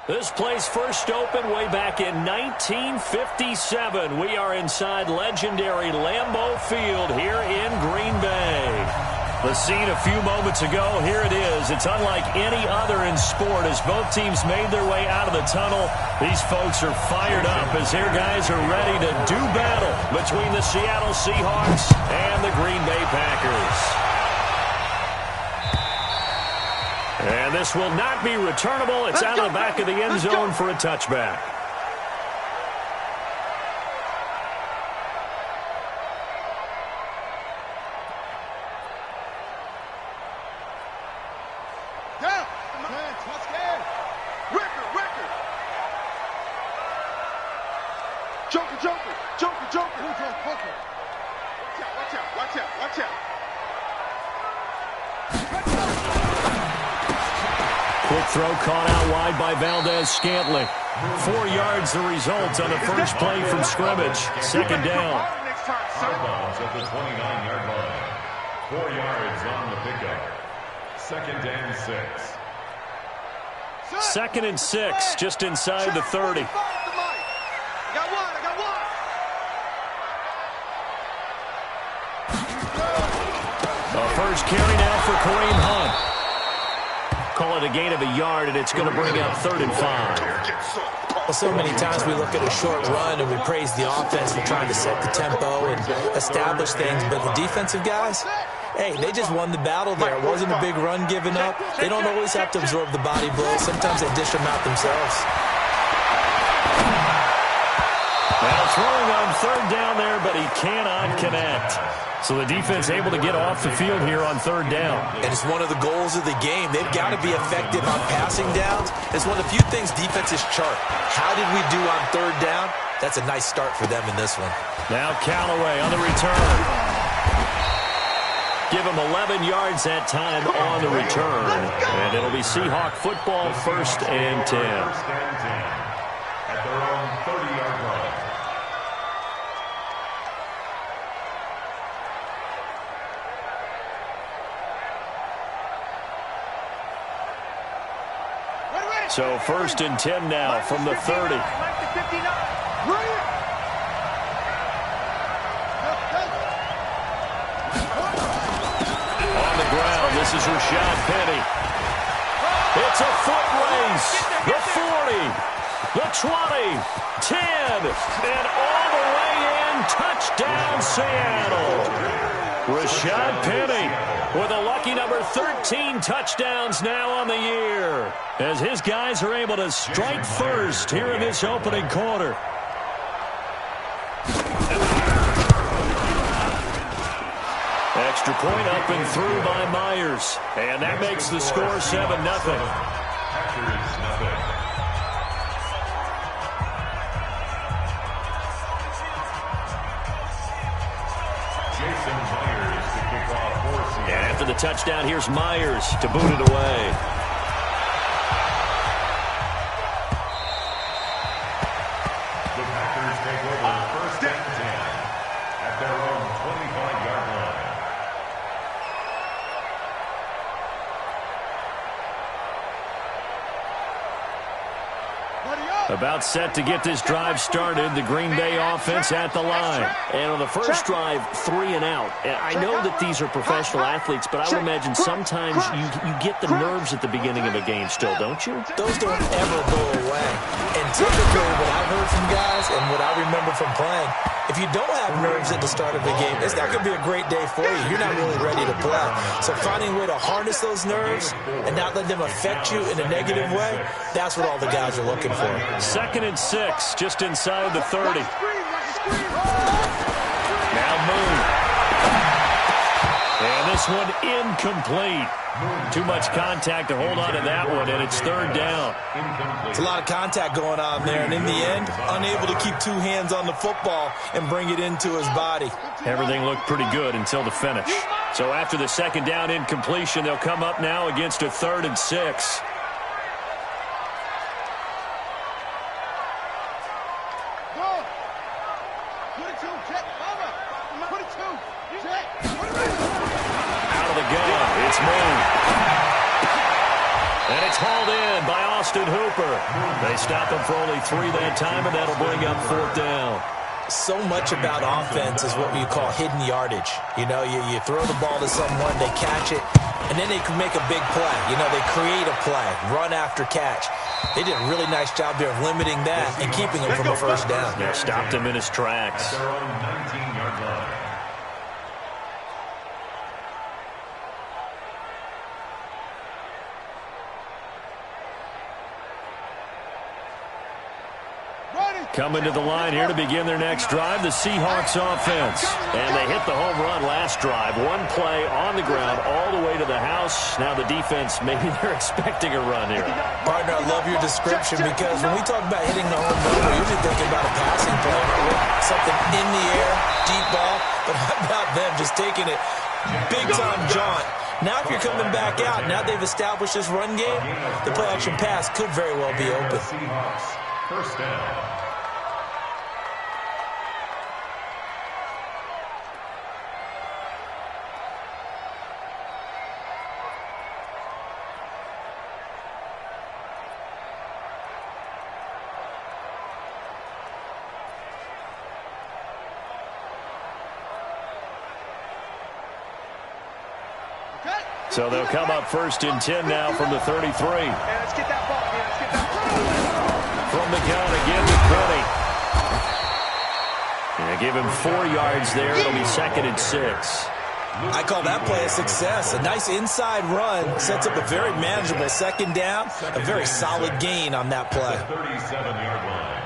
This place first opened way back in 1957. We are inside legendary Lambeau Field here in Green Bay. The scene a few moments ago, here it is. It's unlike any other in sport as both teams made their way out of the tunnel. These folks are fired up as their guys are ready to do battle between the Seattle Seahawks and the Green Bay Packers. And this will not be returnable. It's out of the back of the end zone for a touchback. Quick throw caught out wide by Valdez-Scantling. 4 yards the result on the first play from scrimmage. Second down. Outbounds at the 29-yard line. 4 yards on the pickup. Second and 6. Second and 6, just inside the 30. I got one. The first carry now for Kareem Hunt. Call it a gain of a yard, and it's going to bring up 3rd and 5. Well, so many times we look at a short run and we praise the offense for trying to set the tempo and establish things, but the defensive guys, hey, they just won the battle there. It wasn't a big run given up. They don't always have to absorb the body blows. Sometimes they dish them out themselves. Now throwing on 3rd down there, but he cannot connect. So the defense able to get off the field here on 3rd down. And it's one of the goals of the game. They've got to be effective on passing downs. It's one of the few things defenses chart. How did we do on 3rd down? That's a nice start for them in this one. Now Callaway on the return. Give him 11 yards that time on the return. And it'll be Seahawk football, 1st and 10. At their own 30-yard line. So 1st and 10 now from the 30. On the ground, this is Rashad Penny. It's a foot race. The 40, the 20, 10, and all the way in. Touchdown, Seattle. Rashad Penny with a lucky number 13 touchdowns now on the year as his guys are able to strike first here in this opening quarter. Extra point up and through by Myers, and that makes the score 7-0. Packers nothing. And after the touchdown, here's Myers to boot it away. The Packers take over 1st and 10 at their own 25-yard line. About set to get this drive started. The Green Bay offense at the line. And on the first drive, 3 and out. I know that these are professional athletes, but I would imagine sometimes you get the nerves at the beginning of a game still, don't you? Those don't ever go away. And typically what I've heard from guys and what I remember from playing, if you don't have nerves at the start of the game, it's not going to be a great day for you. You're not really ready to play. So finding a way to harness those nerves and not let them affect you in a negative way, that's what all the guys are looking for. 2nd and 6, just inside the 30. Now Moon. And this one incomplete. Too much contact to hold on to that one, and it's 3rd down. It's a lot of contact going on there, and in the end, unable to keep 2 hands on the football and bring it into his body. Everything looked pretty good until the finish. So after the 2nd down incompletion, they'll come up now against a 3rd and 6. Austin Hooper. They stop him for only 3 that time, and that'll bring up 4th down. So much about offense is what you call hidden yardage. You know, you throw the ball to someone, they catch it, and then they can make a big play. You know, they create a play, run after catch. They did a really nice job there of limiting that and keeping him from a first down. Yeah, stopped him in his tracks. Their own 19-yard line. Coming to the line here to begin their next drive, the Seahawks offense. And they hit the home run last drive. One play on the ground all the way to the house. Now the defense, maybe they're expecting a run here. Partner, I love your description because when we talk about hitting the home run, we're usually thinking about a passing play, something in the air, deep ball. But how about them just taking it big-time jaunt? Now if you're coming back out, now they've established this run game, the play-action pass could very well be open. Seahawks, first down. So they'll come up 1st and 10 now from the 33. Let's get that ball, man. Let's get that ball. From the gun again to 20. And give him 4 yards there. It'll be 2nd and 6. I call that play a success. A nice inside run sets up a very manageable 2nd down. A very solid gain on that play. 37-yard line.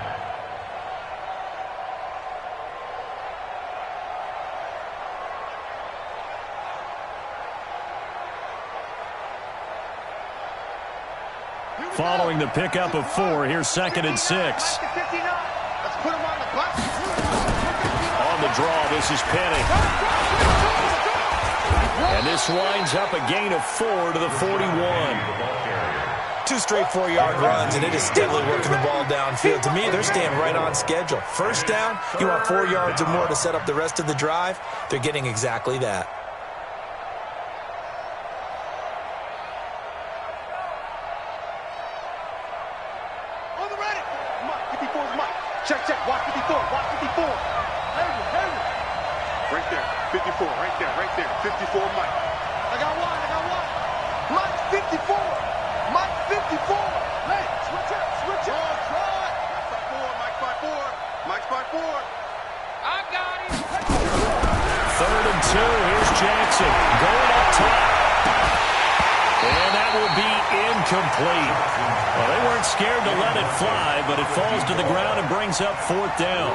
Following the pickup of 4, here's 2nd and 6. Let's put him on the bus. On the draw, this is Penny. And this winds up a gain of 4 to the 41. 2 straight 4-yard runs, and it is steadily working the ball downfield. To me, they're staying right on schedule. First down, you want 4 yards or more to set up the rest of the drive. They're getting exactly that. Check, check. Watch 54. Watch 54. Right there. 54. Right there. Right there. 54, Mike. I got one. Mike 54. Mike 54. Hey, switch up. Switch up. Try. Mike by 4. Mike's by 4. I got him. 3rd and 2. Here's Jackson going up top. And that will be incomplete. Well, they weren't scared to let it fly, but it falls to the ground and brings up 4th down.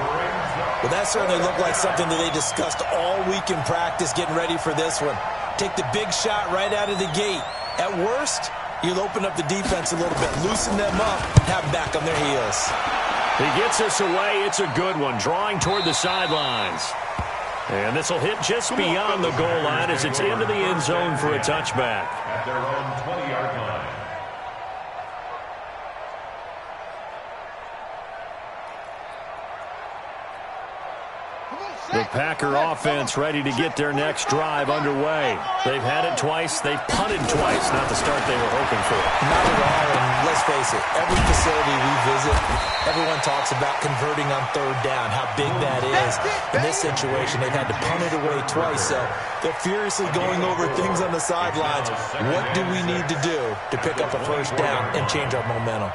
Well, that certainly looked like something that they discussed all week in practice getting ready for this one. Take the big shot right out of the gate. At worst, you'll open up the defense a little bit, loosen them up, have them back on their heels. He gets us away. It's a good one, drawing toward the sidelines. And this will hit just beyond the goal line as it's into the end zone for a touchback. At their own 20-yard line. The Packer offense ready to get their next drive underway. They've had it twice. They've punted twice. Not the start they were hoping for. Not at all, and let's face it, every facility we visit, everyone talks about converting on 3rd down, how big that is. In this situation, they've had to punt it away twice, so they're furiously going over things on the sidelines. What do we need to do to pick up a first down and change our momentum?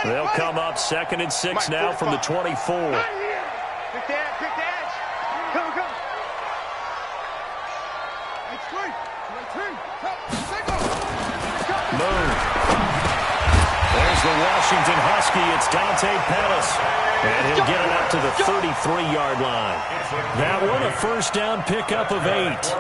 They'll come up 2nd and 6 now from the 24. Quick edge. Come. Moon. There's the Washington Husky. It's Dante Pettis. And he'll get it up to the 33-yard line. That one, a first down pickup of 8.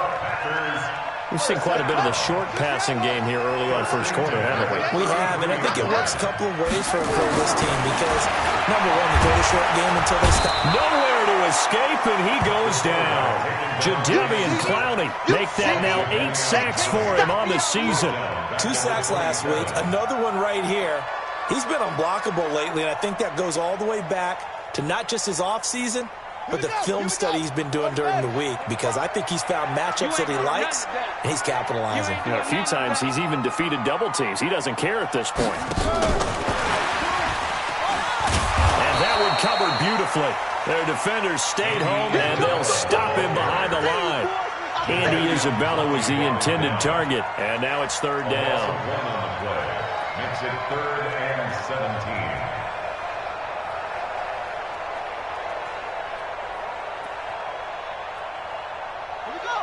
We've seen quite a bit of the short passing game here early on first quarter, haven't we? We have, and I think it works a couple of ways for this team because, number one, they throw the short game until they stop. Nowhere to escape, and he goes down. Jadeveon Clowney make that now 8 sacks for him on the season. 2 sacks last week, another one right here. He's been unblockable lately, and I think that goes all the way back to not just his offseason, but the film study he's been doing during the week, because I think he's found matchups that he likes, and he's capitalizing. You know, a few times he's even defeated double teams. He doesn't care at this point. And that one covered beautifully. Their defenders stayed home, and they'll stop him behind the line. Andy Isabella was the intended target, and now it's third down. One on the play. Makes it 3rd and 17. Here we go.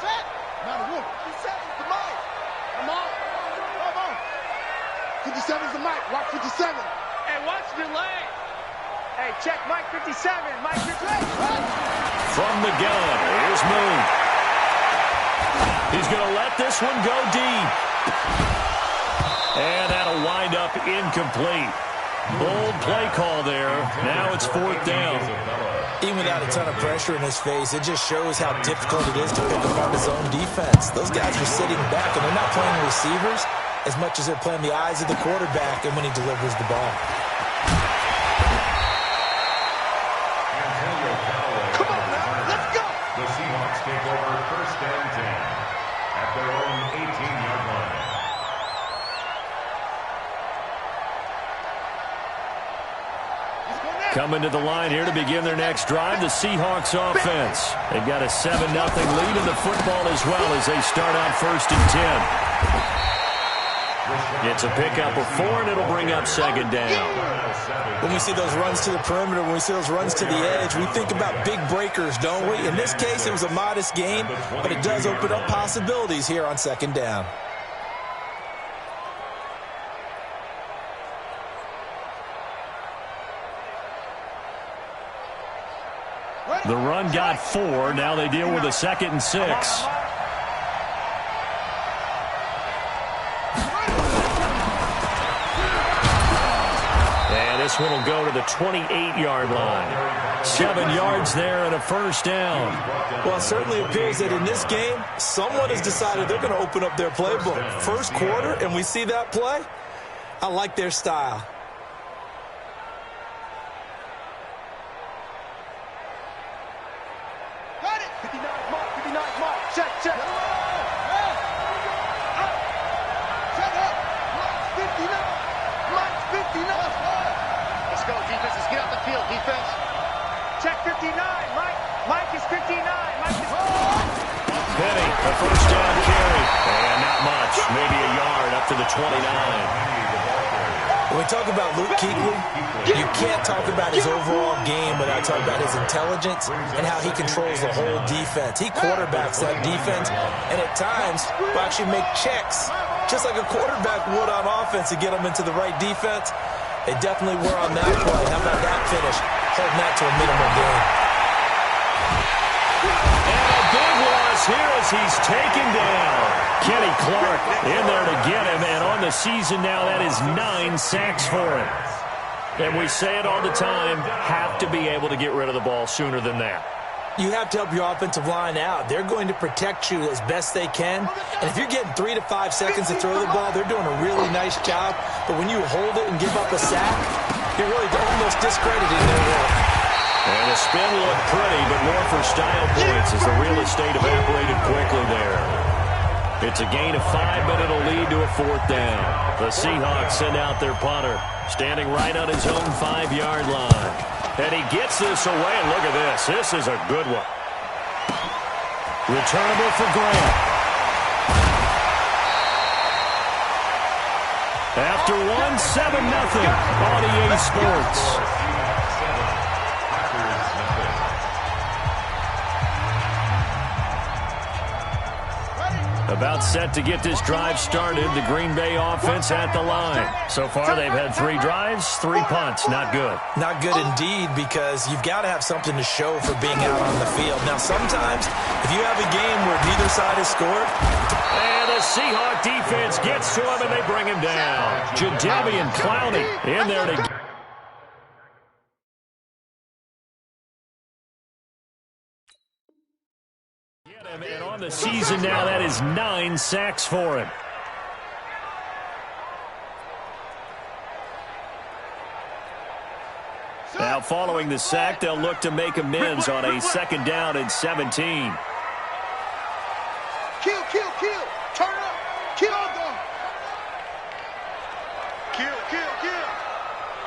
Set. Not a wolf. 57's the mic. Come on. Come on. 57's the mic. Watch 57. Hey, watch your leg. Hey, check Mike 57. Mike 57. From the gun, here's Moon. He's going to let this one go deep. And that'll wind up incomplete. Bold play call there. Now it's 4th down. Even without a ton of pressure in his face, it just shows how difficult it is to pick apart his own defense. Those guys are sitting back, and they're not playing receivers as much as they're playing the eyes of the quarterback and when he delivers the ball. Come on now. Let's go. The Seahawks take over 1st and 10 at their own 18-yard line. Coming to the line here to begin their next drive, the Seahawks offense. They've got a 7-0 lead in the football as well as they start out 1st and 10. It's a pickup of 4, and it'll bring up 2nd down. When we see those runs to the perimeter, when we see those runs to the edge, we think about big breakers, don't we? In this case, it was a modest gain, but it does open up possibilities here on 2nd down. The run got 4. Now they deal with a 2nd and 6. And this one will go to the 28-yard line. 7 yards there and a 1st down. Well, it certainly appears that in this game, someone has decided they're going to open up their playbook. First quarter, and we see that play. I like their style. Got it. 59 mark. 59 mark. Check. Check up. Mike's 59. Mike's 59. Let's go, defense. Let's get out the field, defense. Check 59. Mike is 59. Mike is... Penny, a 1st down carry. And not much. Maybe a yard up to the 29. When we talk about Luke Kuechly, you can't talk about his overall game without talking about his intelligence and how he controls the whole defense. He quarterbacks that defense, and at times will actually make checks, just like a quarterback would on offense to get them into the right defense. They definitely were on that play. How about that finish? Holding that to a minimal gain. And a big loss here as he's taken down. Kenny Clark in there to get him, and on the season now, that is 9 sacks for him. And we say it all the time, have to be able to get rid of the ball sooner than that. You have to help your offensive line out. They're going to protect you as best they can. And if you're getting 3 to 5 seconds to throw the ball, they're doing a really nice job. But when you hold it and give up a sack, you're really almost discrediting their work. And the spin looked pretty, but more for style points as the real estate evaporated quickly there. It's a gain of 5, but it'll lead to a 4th down. The Seahawks send out their punter, standing right on his own 5-yard line. And he gets this away, and look at this. This is a good one. Returnable for Grant. After 1-7-0 on EA Sports. About set to get this drive started. The Green Bay offense at the line. So far, they've had 3 drives, 3 punts. Not good. Not good indeed, because you've got to have something to show for being out on the field. Now, sometimes, if you have a game where neither side has scored. And the Seahawk defense gets to him, and they bring him down. Jadeveon Clowney in there to and on the season now, that is 9 sacks for him. Now Now following the sack, they'll look to make amends on a 2nd down and 17. Kill, kill, kill. Turn up. Kill them. Kill, kill, kill.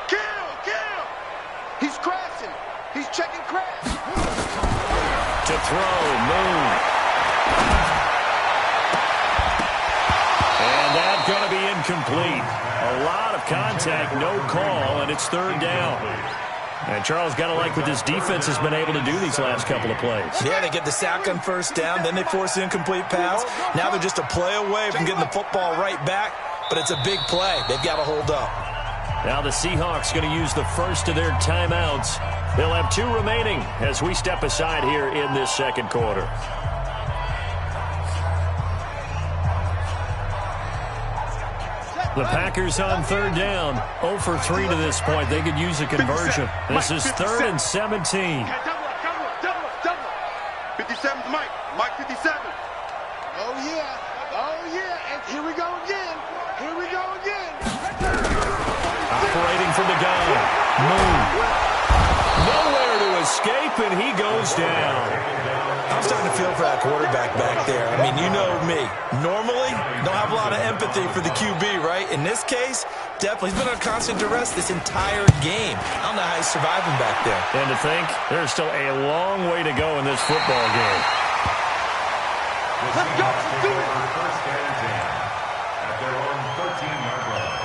Kill, kill. He's crashing. He's checking crash. To throw, Moon. And that's going to be incomplete. A lot of contact, no call, and it's 3rd down. And Charles, got to like what this defense has been able to do these last couple of plays. Yeah, they get the sack on 1st down, then they force the incomplete pass. Now they're just a play away from getting the football right back, but it's a big play. They've got to hold up. Now the Seahawks going to use the first of their timeouts. They'll have 2 remaining as we step aside here in this 2nd quarter. The Packers on 3rd down. 0 for 3 to this point. They could use a conversion. This is 3rd and 17. Double up. 57's Mike. Mike 57. Oh, yeah. Oh, yeah. And here we go again. Here we go again. Operating from the gun. Moon. Nowhere to escape, and he goes down. I'm starting to feel for that quarterback back there. I mean, you know me. Normally, don't have a lot of empathy for the QB, right? In this case, definitely. He's been on constant duress this entire game. I don't know how he's surviving back there. And to think, there's still a long way to go in this football game. Let's go. Let's do it. First and 10 at their own 13-yard line.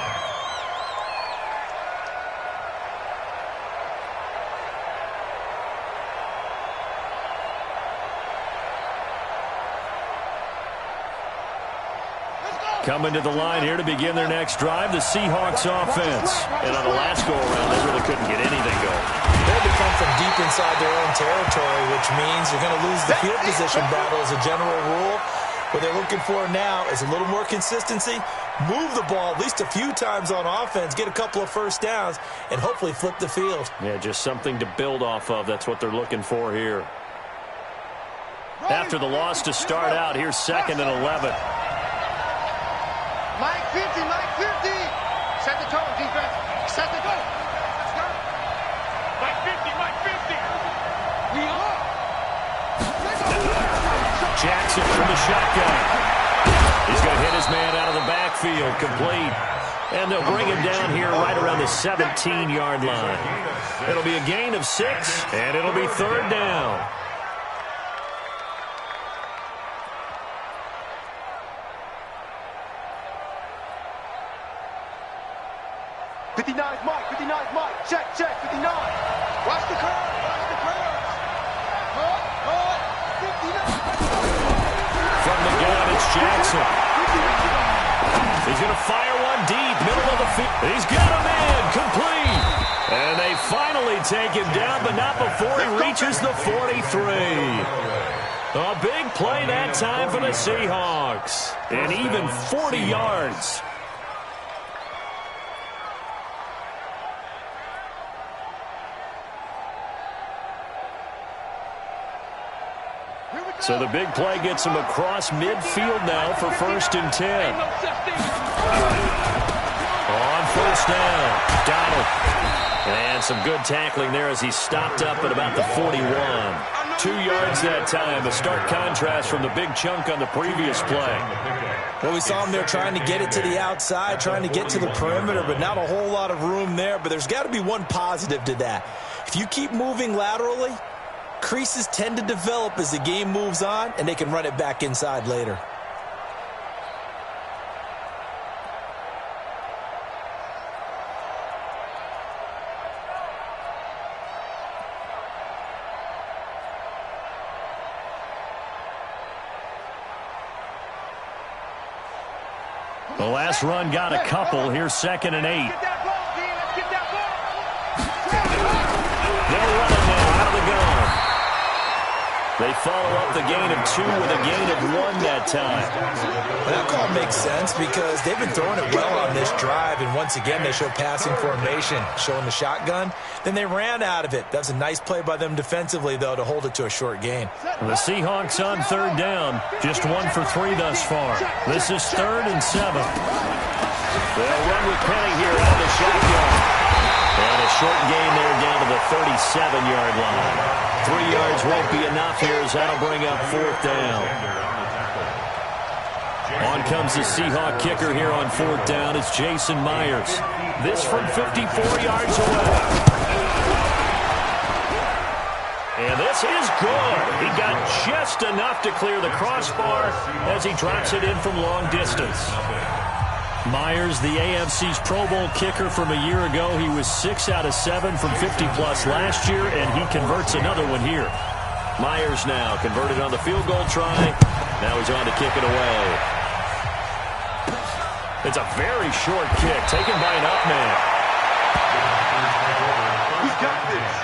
Coming to the line here to begin their next drive, the Seahawks offense. And on the last go-around, they really couldn't get anything going. They had to come from deep inside their own territory, which means you're going to lose the field position battle as a general rule. What they're looking for now is a little more consistency, move the ball at least a few times on offense, get a couple of 1st downs, and hopefully flip the field. Yeah, just something to build off of. That's what they're looking for here. After the loss to start out, here's 2nd and 11. Mike 50, Mike 50. Set the tone, defense. Set the tone. Let's go. Mike 50, Mike 50. We are. Jackson from the shotgun. He's going to hit his man out of the backfield, complete. And they'll bring him down here right around the 17-yard line. It'll be a gain of 6, and it'll be 3rd down. Check, 59. Watch the curve. Watch the curve. Hard. 59. From the gun, it's Jackson. He's going to fire one deep, middle of the field. He's got a man, complete. And they finally take him down, but not before he reaches the 43. A big play that time for the Seahawks. And even 40 yards. So the big play gets him across midfield now for 1st and 10. On 1st down, Donald. And some good tackling there as he stopped up at about the 41. 2 yards that time, a stark contrast from the big chunk on the previous play. Well, we saw him there trying to get it to the outside, trying to get to the perimeter, but not a whole lot of room there. But there's got to be one positive to that. If you keep moving laterally, creases tend to develop as the game moves on, and they can run it back inside later. The last run got a couple. Here's 2nd and 8. Get that ball, D. Let's get that ball. They'll run it now out of the gun. They follow up the gain of 2 with a gain of 1 that time. Well, that call makes sense because they've been throwing it well on this drive, and once again they show passing formation, showing the shotgun. Then they ran out of it. That's a nice play by them defensively, though, to hold it to a short gain. The Seahawks on 3rd down, just 1 for 3 thus far. This is 3rd and 7. They'll run with Penny here out of the shotgun. And a short gain there down to the 37-yard line. 3 yards won't be enough here as that'll bring up 4th down. On comes the Seahawk kicker here on 4th down. It's Jason Myers. This from 54 yards away. And this is good. He got just enough to clear the crossbar as he drops it in from long distance. Myers, the AFC's Pro Bowl kicker from a year ago. He was 6 out of 7 from 50-plus last year, and he converts another one here. Myers now converted on the field goal try. Now he's on to kick it away. It's a very short kick taken by an up man. He's got this.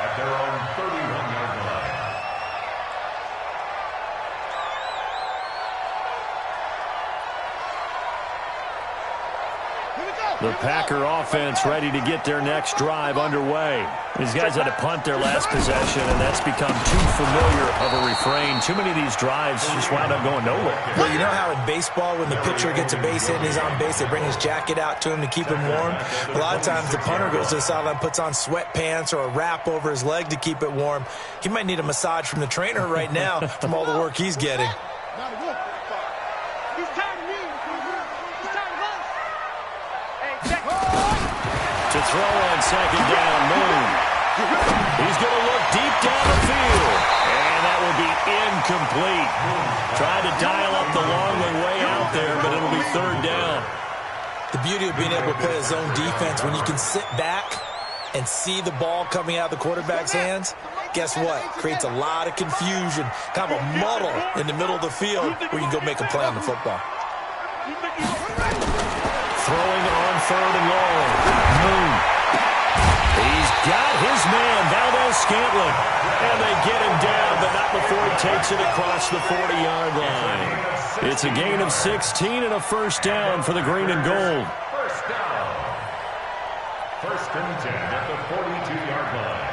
At their own 31-yard line. The Packer offense ready to get their next drive underway. These guys had to punt their last possession, and that's become too familiar of a refrain. Too many of these drives just wound up going nowhere. Well, you know how in baseball, when the pitcher gets a base hit and he's on base, they bring his jacket out to him to keep him warm? A lot of times the punter goes to the sideline, puts on sweatpants or a wrap over his leg to keep it warm. He might need a massage from the trainer right now from all the work he's getting. To throw on 2nd down, Moon. He's going to look deep down the field. And that will be incomplete. Tried to dial up the long one way out there, but it'll be 3rd down. The beauty of being able to play a zone defense, when you can sit back and see the ball coming out of the quarterback's hands, guess what? Creates a lot of confusion, kind of a muddle in the middle of the field where you can go make a play on the football. Throwing on 3rd and long. Moon. He's got his man, Valdez-Scantling. And they get him down, but not before he takes it across the 40-yard line. It's a gain of 16 and a 1st down for the green and gold. 1st down. 1st and 10 at the 42-yard line.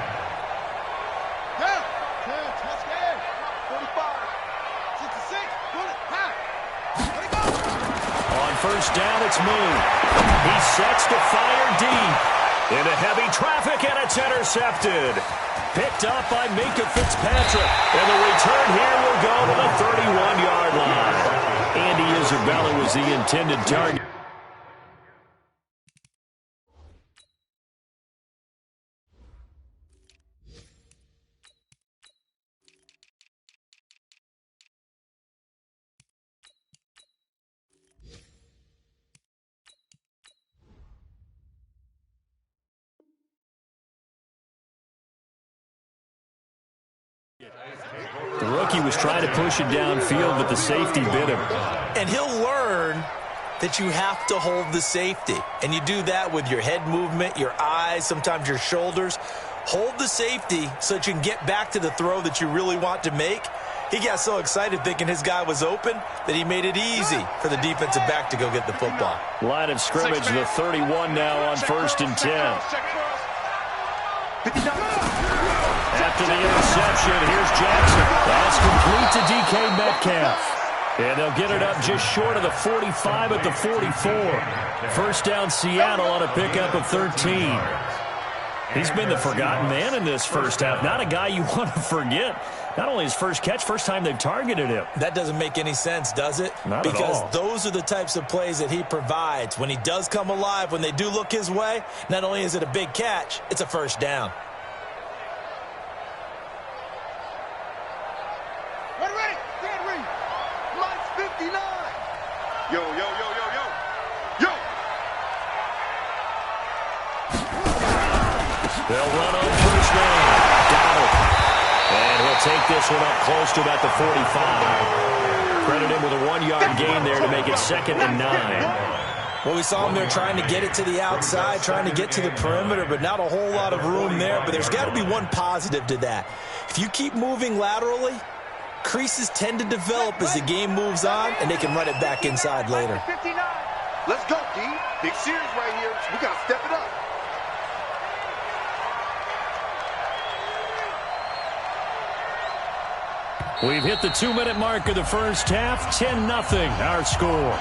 Down. 10, touch game. 45. 66. Pull it. High. Let it go. On 1st down, it's Moon. He sets to fire deep. Into heavy traffic, and it's intercepted. Picked up by Minka Fitzpatrick. And the return here will go to the 31-yard line. Andy Isabella was the intended target. The rookie was trying to push it downfield, but the safety bit him. And he'll learn that you have to hold the safety. And you do that with your head movement, your eyes, sometimes your shoulders. Hold the safety so that you can get back to the throw that you really want to make. He got so excited thinking his guy was open that he made it easy for the defensive back to go get the football. Line of scrimmage, the 31 now on 1st and 10. After the interception, here's Jackson. That's complete to DK Metcalf. And they'll get it up just short of the 45 at the 44. 1st down Seattle on a pickup of 13. He's been the forgotten man in this first half. Not a guy you want to forget. Not only his first catch, first time they've targeted him. That doesn't make any sense, does it? Not at all. Because those are the types of plays that he provides. When he does come alive, when they do look his way, not only is it a big catch, it's a 1st down. Yo, yo, yo, yo, yo. Yo! They'll run on 1st down. Donald. And he'll take this one up close to about the 45. Credit him with a 1-yard gain there to make it 2nd and 9. Well, we saw him there trying to get it to the outside, trying to get to the perimeter, but not a whole lot of room there. But there's got to be one positive to that. If you keep moving laterally, creases tend to develop as the game moves on, and they can run it back inside later. Let's go, D. Big series right here. We got to step it up. We've hit the 2-minute mark of the first half. 10-0 our score.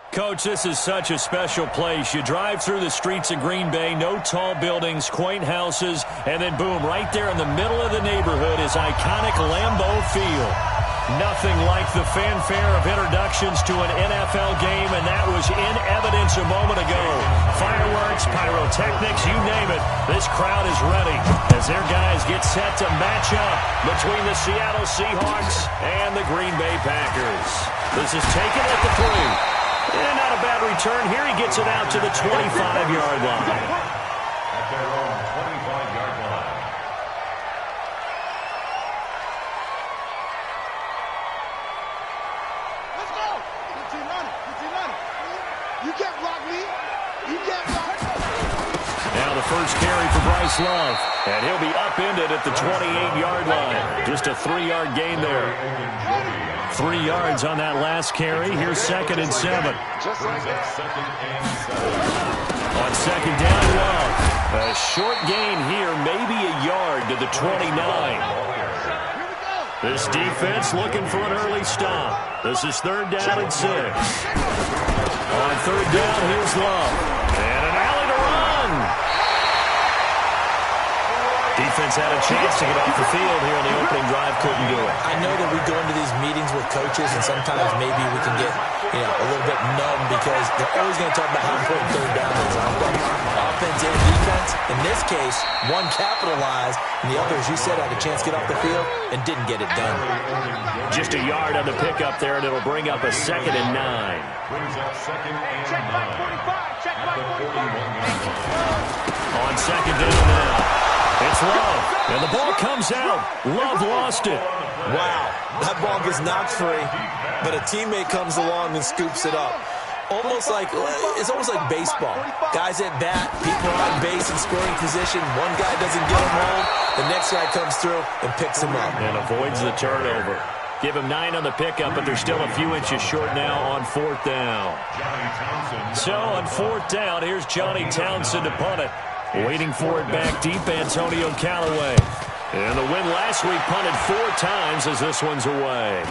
Coach, this is such a special place. You drive through the streets of Green Bay, no tall buildings, quaint houses, and then boom, right there in the middle of the neighborhood is iconic Lambeau Field. Nothing like the fanfare of introductions to an NFL game, and that was in evidence a moment ago. Fireworks, pyrotechnics, you name it. This crowd is ready as their guys get set to match up between the Seattle Seahawks and the Green Bay Packers. This is taken at the 3. And not a bad return. Here he gets it out to the 25-yard line. At their own 25-yard line. Let's go. 15-90. You can't block me. You can't block me. Now the first carry for Bryce Love. And he'll be upended at the 28-yard line. Just a 3-yard gain there. 3 yards on that last carry. Here's 2nd and 7. Just like that. 2nd and 7. On 2nd down, Love. A short gain here, maybe a yard to the 29. This defense looking for an early stop. This is 3rd down and 6. On 3rd down, here's Love. And an alley to run. Defense had a chance to get off the field here in the opening drive, couldn't do it. I know that we go into these meetings with coaches, and sometimes maybe we can get, a little bit numb because they're always going to talk about how important 3rd down is. Offense and defense. In this case, one capitalized, and the other, as you said, had a chance to get off the field and didn't get it done. Just a yard on the pickup there, and it'll bring up a 2nd and 9. Brings up 2nd and 9. Check back 45. Check At the 41-yard line. On 2nd down now. It's Love, and the ball comes out. Love lost it. Wow, that ball gets knocked free, but a teammate comes along and scoops it up. It's almost like baseball. Guys at bat, people are on base in scoring position. One guy doesn't get him home. The next guy comes through and picks him up. And avoids the turnover. Give him 9 on the pickup, but they're still a few inches short now on 4th down. So on 4th down, here's Johnny Townsend to punt it. Waiting for it back deep, Antonio Callaway. And the win last week punted 4 times as this one's away.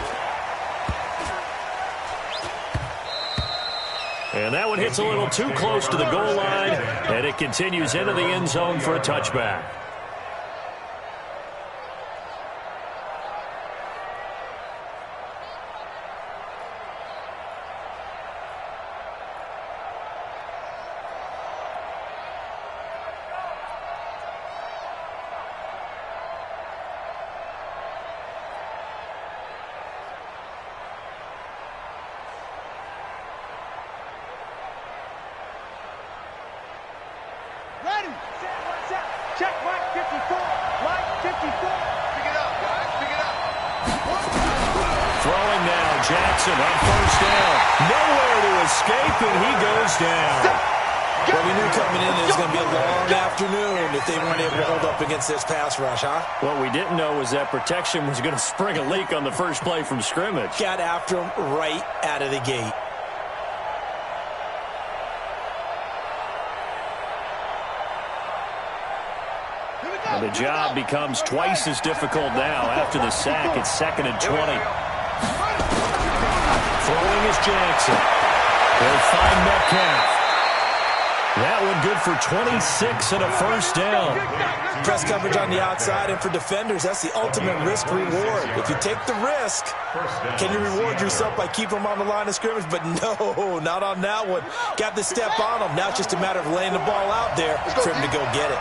And that one hits a little too close to the goal line, and it continues into the end zone for a touchback. Check Mike 54. Mike 54. Pick it up, guys. Pick it up. Throwing now, Jackson on 1st down. Nowhere to escape, and he goes down. Well, we knew coming in it was going to be a long afternoon if they weren't able to hold up against this pass rush, huh? What we didn't know was that protection was going to spring a leak on the first play from scrimmage. Got after him right out of the gate. And the job becomes twice as difficult now after the sack. It's 2nd and 20. Throwing is Jackson. They'll find Metcalf. That one good for 26 and a 1st down. Press coverage on the outside, and for defenders, that's the ultimate risk-reward. If you take the risk, can you reward yourself by keeping them on the line of scrimmage? But no, not on that one. Got the step on them. Now it's just a matter of laying the ball out there for him to go get it.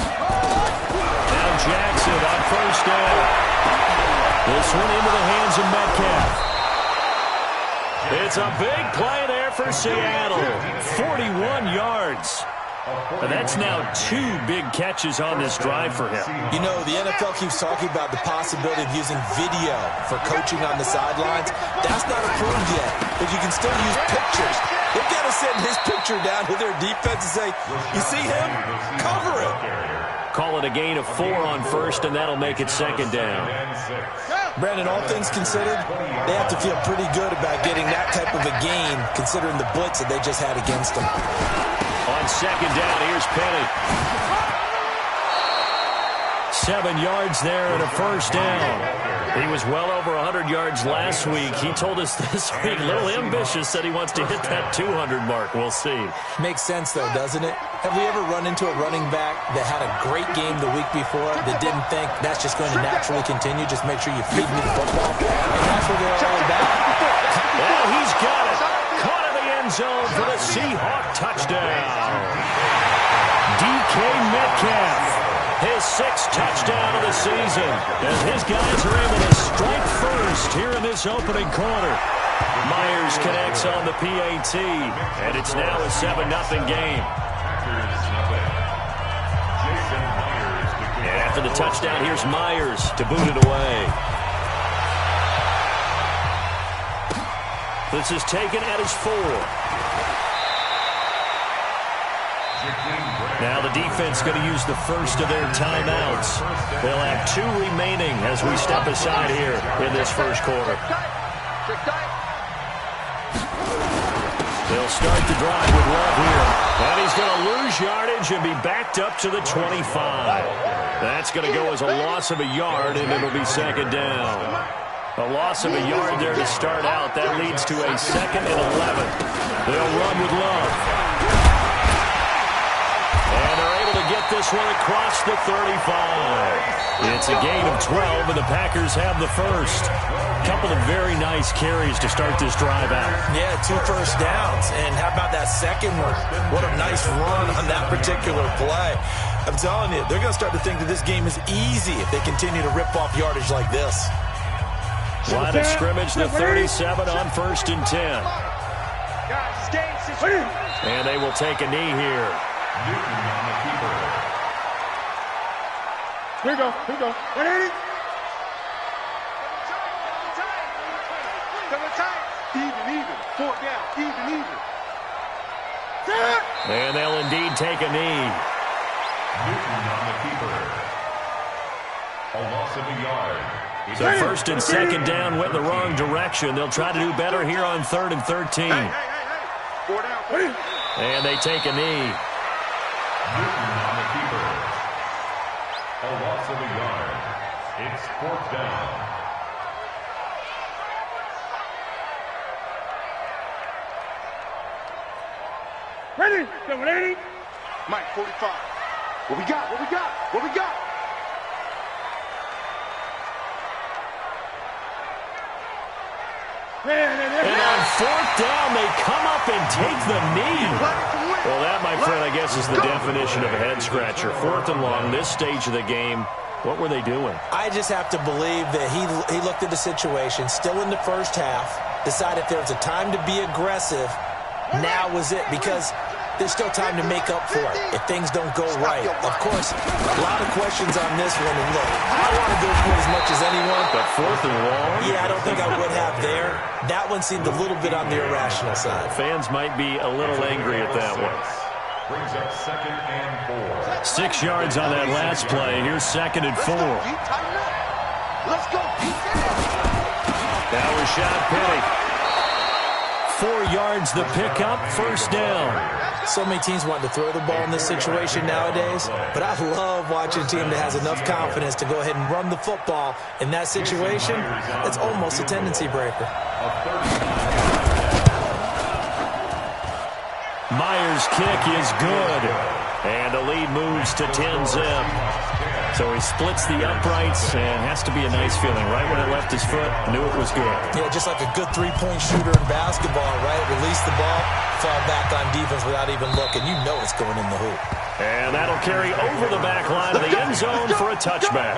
Now Jackson on 1st down. This one into the hands of Metcalf. It's a big play there for Seattle. 41 yards. And that's now 2 big catches on this drive for him. You know, the NFL keeps talking about the possibility of using video for coaching on the sidelines. That's not approved yet, but you can still use pictures. They've got to send his picture down to their defense and say, you see him? Cover him. Call it a gain of 4 on 1st, and that'll make it 2nd down. Brandon, all things considered, they have to feel pretty good about getting that type of a gain, considering the blitz that they just had against them. On 2nd down, here's Penny. 7 yards there and a first down. He was well over 100 yards last week. He told us this week, a little ambitious, said he wants to hit that 200 mark. We'll see. Makes sense, though, doesn't it? Have we ever run into a running back that had a great game the week before that didn't think that's just going to naturally continue? Just make sure you feed me the football. And that's what they're all about. Well, he's got it. Caught in the end zone for the Seahawk touchdown. DK Metcalf. His 6th touchdown of the season, as his guys are able to strike first here in this opening quarter. Myers connects on the PAT, and it's now a 7-0 game. And after the touchdown, here's Myers to boot it away. This is taken at his 4. Now the defense going to use the first of their timeouts. They'll have 2 remaining as we step aside here in this first quarter. They'll start the drive with Love here. And he's going to lose yardage and be backed up to the 25. That's going to go as a loss of a yard, and it'll be 2nd down. A loss of a yard there to start out. That leads to a 2nd and 11. They'll run with Love. And they're able to get this one across the 35. It's a gain of 12, and the Packers have the first. Couple of very nice carries to start this drive out. Yeah, 2 first downs. And how about that second one? What a nice run on that particular play. I'm telling you, they're going to start to think that this game is easy if they continue to rip off yardage like this. Line of scrimmage, the 37 on 1st and 10. And they will take a knee here. Newton on the keeper. Here we go. 180. Even. 4th down. Even. And they'll indeed take a knee. Newton on the keeper. A loss of a yard. So 1st and 2nd down went in the wrong direction. They'll try to do better here on 3rd and 13. 4 down. And they take a knee. Newton on the keeper. A loss of a yard. It's 4th down. Ready? 780. Mike, 45. What we got? And on 4th down, they come up and take the knee. Well, that, my friend, I guess is the definition of a head-scratcher. 4th and long, this stage of the game. What were they doing? I just have to believe that he looked at the situation, still in the first half, decided if there was a time to be aggressive, now was it, because there's still time to make up for it if things don't go right. Of course, a lot of questions on this one. And look, I want to go for it as much as anyone. But 4th and long? Yeah, I don't think I would have there. That one seemed a little bit on the irrational side. Fans might be a little angry at that one. Brings up 2nd and 4. 6 yards on that last play. Here's 2nd and 4. Let's go. That was Rashad Penny. 4 yards the pickup, 1st down. So many teams want to throw the ball in this situation nowadays, but I love watching a team that has enough confidence to go ahead and run the football in that situation. It's almost a tendency breaker. Myers' kick is good, and the lead moves to 10-zip. So he splits the uprights, and has to be a nice feeling. Right when it left his foot, knew it was good. Yeah, just like a good three-point shooter in basketball, right? Release the ball, fall back on defense without even looking. You know it's going in the hoop. And that'll carry over the back line of the end zone for a touchback.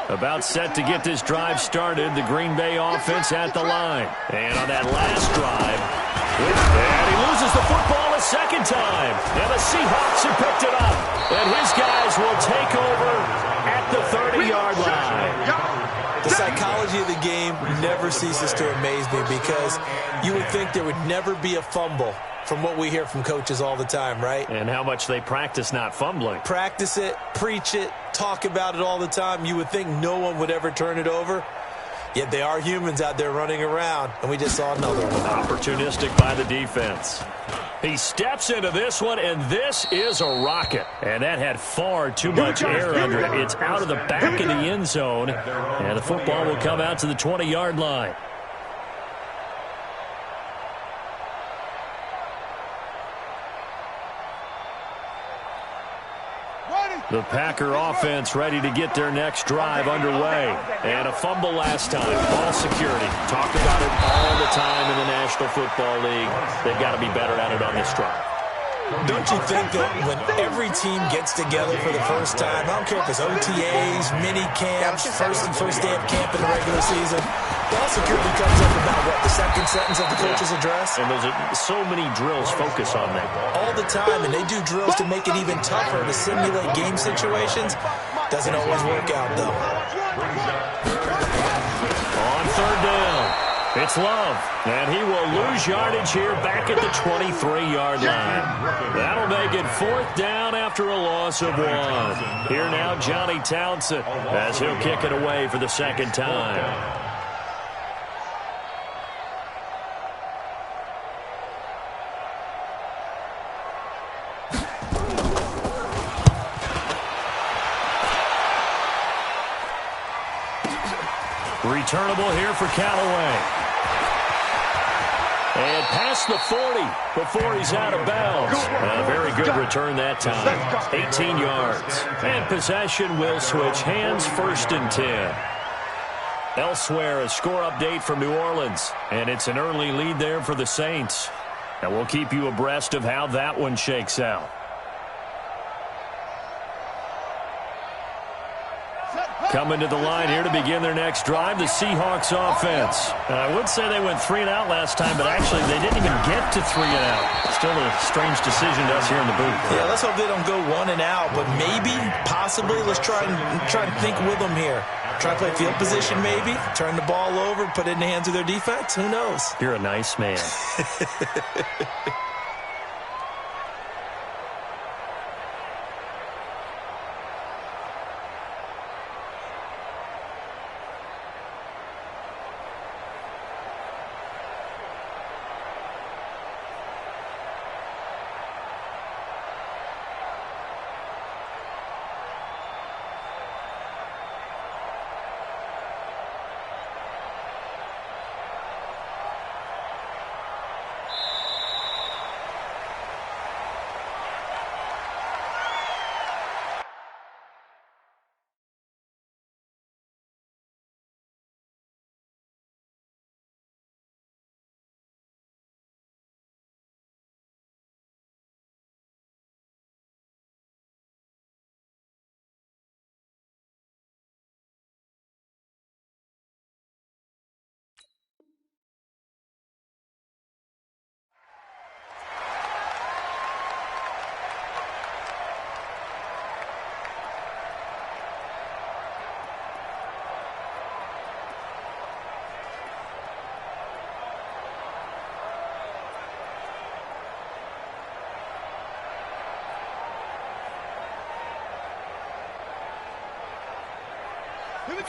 About set to get this drive started, the Green Bay offense at the line. And on that last drive, and he loses the football a second time. And the Seahawks have picked it up. And his guys will take over at the 30-yard line. The psychology of the game never ceases to amaze me because you would think there would never be a fumble from what we hear from coaches all the time, right? And how much they practice not fumbling. Practice it, preach it, talk about it all the time. You would think no one would ever turn it over. Yet they are humans out there running around, and we just saw another one. Opportunistic by the defense. He steps into this one, and this is a rocket. And that had far too much air under it. It's out of the back of the end zone, and the football will come out to the 20-yard line. The Packer offense ready to get their next drive underway. And a fumble last time. Ball security. Talk about it all the time in the National Football League. They've got to be better at it on this drive. Don't you think that when every team gets together for the first time, I don't care if it's OTAs, mini camps, first day of camp in the regular season, ball security comes up about, what, the second sentence of the coach's address? And there's so many drills focus on that. All the time, and they do drills to make it even tougher to simulate game situations. Doesn't always work out, though. On third down. It's Love, and he will lose yardage here back at the 23-yard line. That'll make it fourth down after a loss of 1. Here now, Johnny Townsend, as he'll kick it away for the second time. Returnable here for Callaway. And past the 40 before he's out of bounds. A very good return that time. 18 yards. And possession will switch hands, 1st and 10. Elsewhere, a score update from New Orleans. And it's an early lead there for the Saints. And we'll keep you abreast of how that one shakes out. Coming to the line here to begin their next drive, the Seahawks offense. I would say they went 3 and out last time, but actually they didn't even get to 3 and out. Still a strange decision to us here in the booth. Yeah, let's hope they don't go 1 and out, but maybe, possibly, let's try and think with them here. Try to play field position maybe, turn the ball over, put it in the hands of their defense. Who knows? You're a nice man.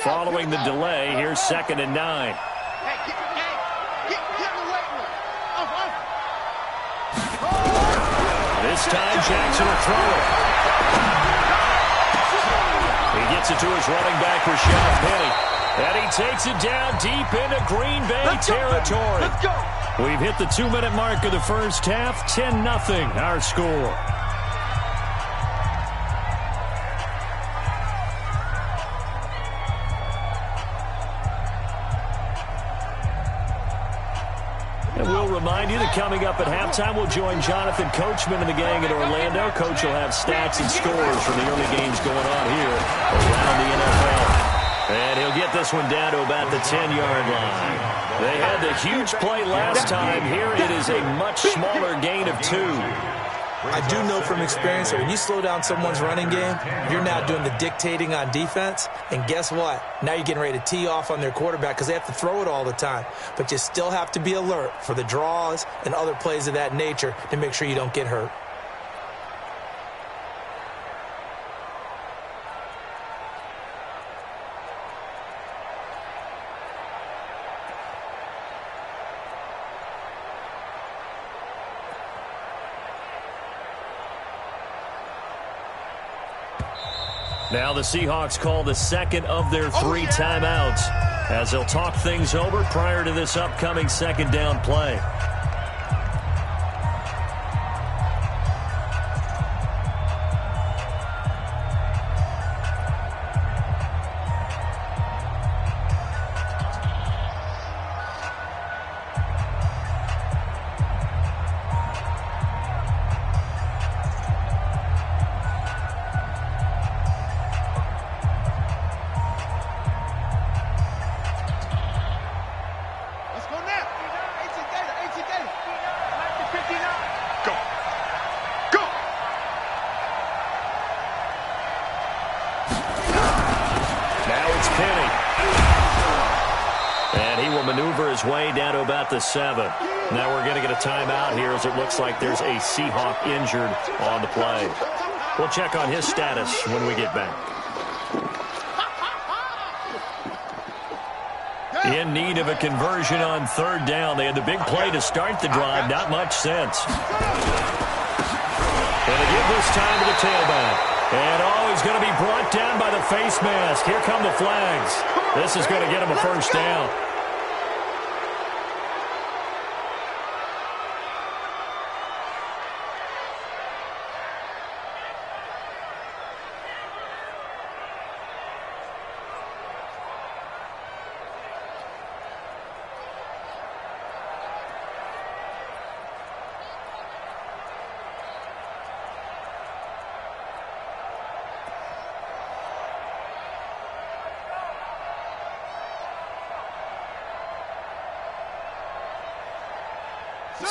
Following the delay, here's 2nd and 9. Hey, get away with it. This time, Jackson will throw it. He gets it to his running back, Rashad Penny. And he takes it down deep into Green Bay territory. Let's go. We've hit the 2-minute mark of the first half. 10-0 our score. And we'll remind you that coming up at halftime, we'll join Jonathan Coachman and the gang in Orlando. Coach will have stats and scores from the early games going on here around the NFL. And he'll get this one down to about the 10-yard line. They had the huge play last time. Here it is a much smaller gain of 2. I do know from experience that when you slow down someone's running game, you're now doing the dictating on defense. And guess what? Now you're getting ready to tee off on their quarterback because they have to throw it all the time. But you still have to be alert for the draws and other plays of that nature to make sure you don't get hurt. Now the Seahawks call the second of their 3 timeouts as they'll talk things over prior to this upcoming second down play. Way down to about the 7. Now we're going to get a timeout here as it looks like there's a Seahawk injured on the play. We'll check on his status when we get back. In need of a conversion on 3rd down. They had the big play to start the drive. Not much sense. Going to give this time to the tailback. And he's going to be brought down by the face mask. Here come the flags. This is going to get him a first down.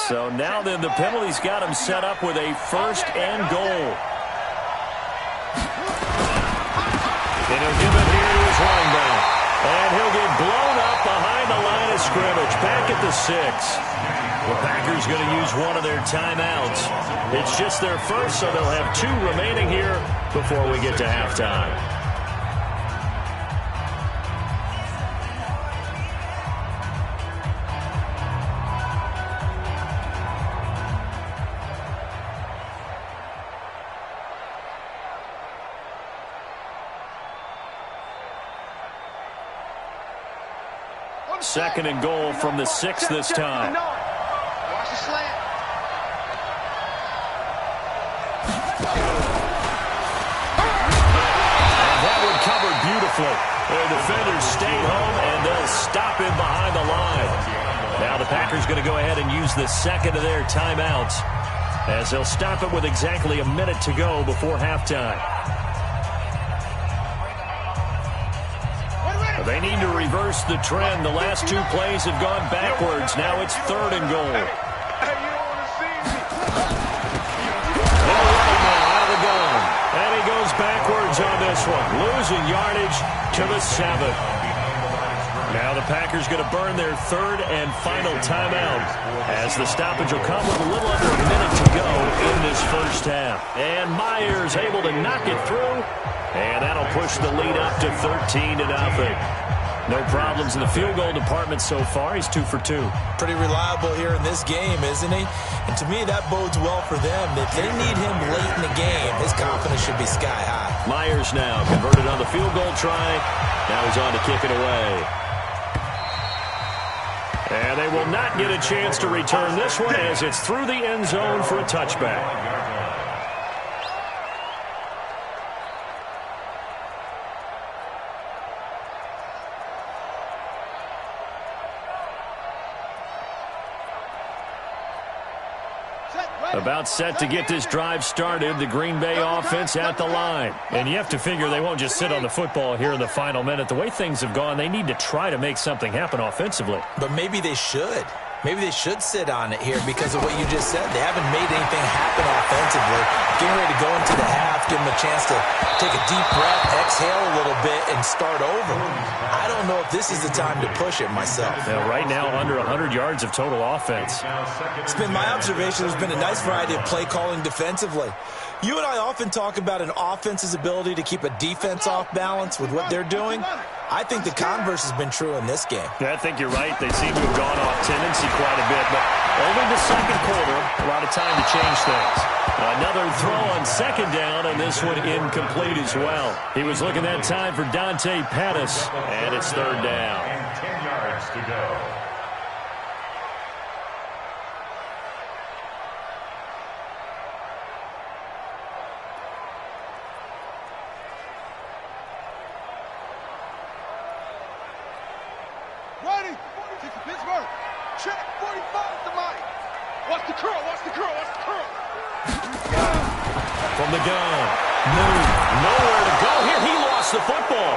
So now then the penalty's got him set up with a 1st and goal. And he'll give it here to his running back. And he'll get blown up behind the line of scrimmage. Back at the 6. The Packers going to use one of their timeouts. It's just their first, so they'll have 2 remaining here before we get to halftime. Second and goal from the 6 this time. Watch the slant. And that one covered beautifully. The defenders stayed home, and they'll stop him behind the line. Now the Packers going to go ahead and use the second of their timeouts as they'll stop it with exactly a minute to go before halftime. They need to reverse the trend. The last 2 plays have gone backwards. Now it's 3rd and goal. They'll run him now out of the gun. And he goes backwards on this one, losing yardage to the 7. Now the Packers going to burn their 3rd and final timeout as the stoppage will come with a little under a minute to go in this first half. And Myers able to knock it through. And that'll push the lead up to 13-0. No problems in the field goal department so far. He's 2 for 2. Pretty reliable here in this game, isn't he? And to me, that bodes well for them. If they need him late in the game, his confidence should be sky high. Myers now converted on the field goal try. Now he's on to kick it away. And they will not get a chance to return this one as it's through the end zone for a touchback. About set to get this drive started. The Green Bay offense at the line. And you have to figure they won't just sit on the football here in the final minute. The way things have gone, they need to try to make something happen offensively. But maybe they should. Maybe they should sit on it here because of what you just said. They haven't made anything happen offensively. Getting ready to go into the half, give them a chance to take a deep breath, exhale a little bit, and start over. I don't know if this is the time to push it myself. Yeah, right now, under 100 yards of total offense. It's been my observation there's been a nice variety of play calling defensively. You and I often talk about an offense's ability to keep a defense off balance with what they're doing. I think the converse has been true in this game. Yeah, I think you're right. They seem to have gone off tendency quite a bit, but only the second quarter, a lot of time to change things. Another throw on second down, and this one incomplete as well. He was looking that time for Dante Pettis, and it's third down. And 10 yards to go. Ready? Take the Pittsburgh. Check 45 at the mic. Watch the curl, watch the curl, watch the curl. From the gun, Moon, nowhere to go here. He lost the football.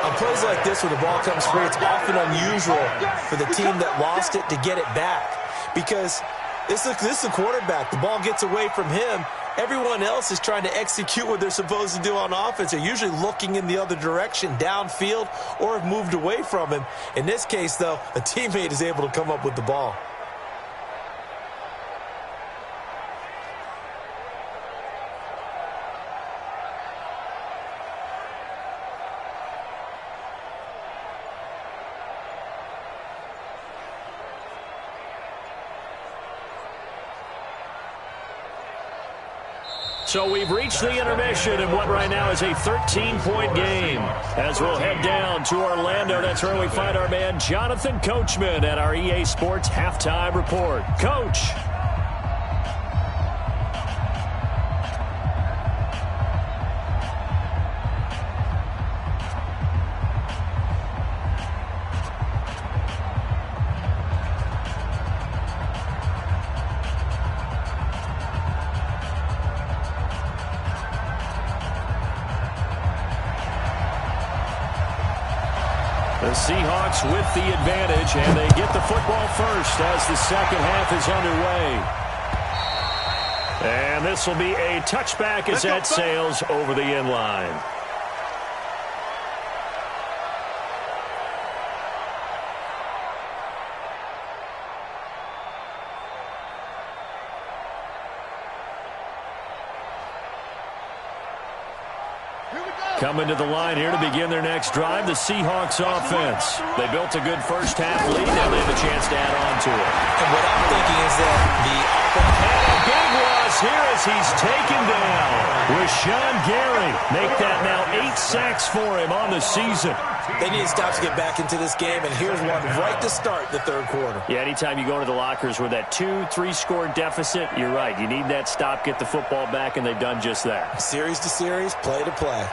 On plays like this where the ball comes free, it's often unusual for the team that lost it to get it back. Because this is the quarterback. The ball gets away from him. Everyone else is trying to execute what they're supposed to do on offense. They're usually looking in the other direction, downfield, or have moved away from him. In this case, though, a teammate is able to come up with the ball. So we've reached the intermission in what right now is a 13-point game. As we'll head down to Orlando, that's where we find our man Jonathan Coachman at our EA Sports Halftime Report. Coach. The Seahawks with the advantage, and they get the football first as the second half is underway. And this will be a touchback as that sails over the end line. Coming to the line here to begin their next drive, the Seahawks offense. They built a good first half lead. Now they have a chance to add on to it. And what I'm thinking is that the offense... And a big loss here as he's taken down. Rashawn Gary make that now 8 sacks for him on the season. They need to stop to get back into this game, and here's one right to start the third quarter. Yeah, anytime you go to the lockers with that 2-3 score deficit, you're right. You need that stop, get the football back, and they've done just that. Series to series, play to play.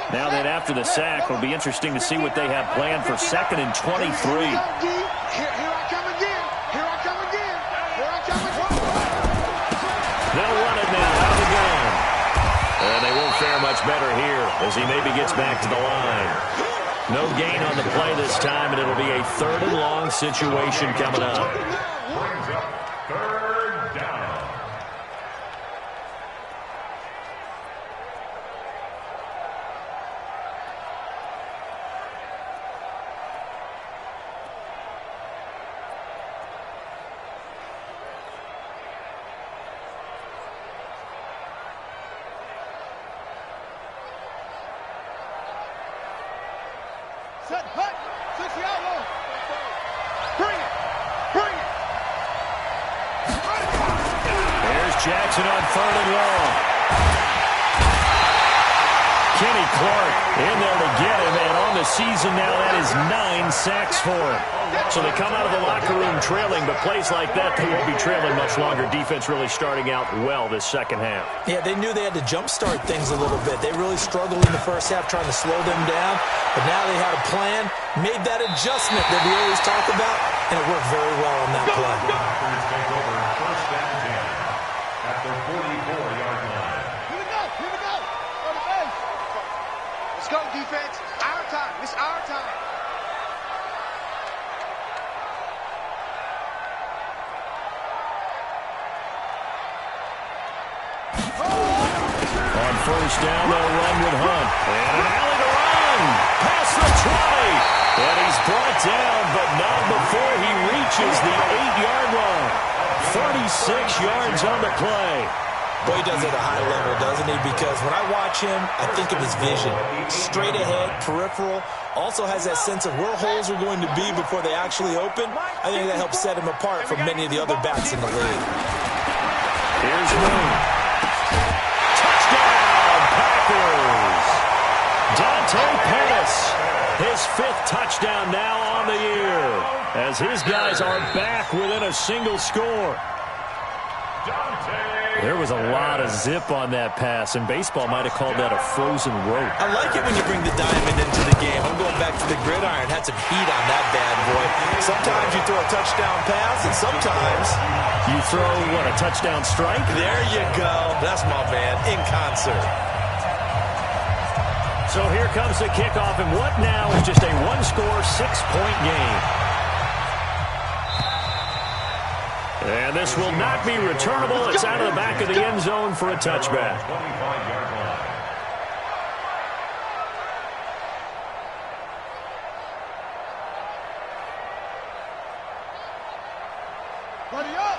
Now that after the sack, it'll be interesting to see what they have planned for 2nd and 23. Here I come again. Here I come again. Here I come again. They'll run it now out of the gun. And they won't fare much better here as he maybe gets back to the line. No gain on the play this time, and it'll be a 3rd and long situation coming up. Brings up 3rd down. Set, hut, 60 outlaw. Bring it, bring it. There's Jackson on 3rd and long. Kenny Clark in there to get him, and on the season now, that is 9 sacks for him. So they come out of the locker room trailing, but plays like that, they won't be trailing much longer. Defense really starting out well this second half. Yeah, they knew they had to jumpstart things a little bit. They really struggled in the first half trying to slow them down, but now they had a plan, made that adjustment that we always talk about, and it worked very well on that play. Packers take over 1st and 10 at the 44-yard line. Here we go, here we go. On the base. Let's go, defense. Our time. It's our time. first down. They'll run with Hunt. And an alley to run. Past the 20. And he's brought down, but not before he reaches the 8-yard line. 36 yards on the play. Boy, he does it at a high level, doesn't he? Because when I watch him, I think of his vision. Straight ahead, peripheral. Also has that sense of where holes are going to be before they actually open. I think that helps set him apart from many of the other backs in the league. Here's Moon. Touchdown, Packers. Dante Pettis. His 5th touchdown now on the year. As his guys are back within a single score. There was a lot of zip on that pass, and baseball might have called that a frozen rope. I like it when you bring the diamond into the game. I'm going back to the gridiron. Had some heat on that bad boy. Sometimes you throw a touchdown pass, and sometimes you throw, what, a touchdown strike? There you go. That's my man, in concert. So here comes the kickoff, and what now is just a one-score, 6-point game. And this will not be returnable. It's out of the back of the end zone for a touchback. 25-yard line.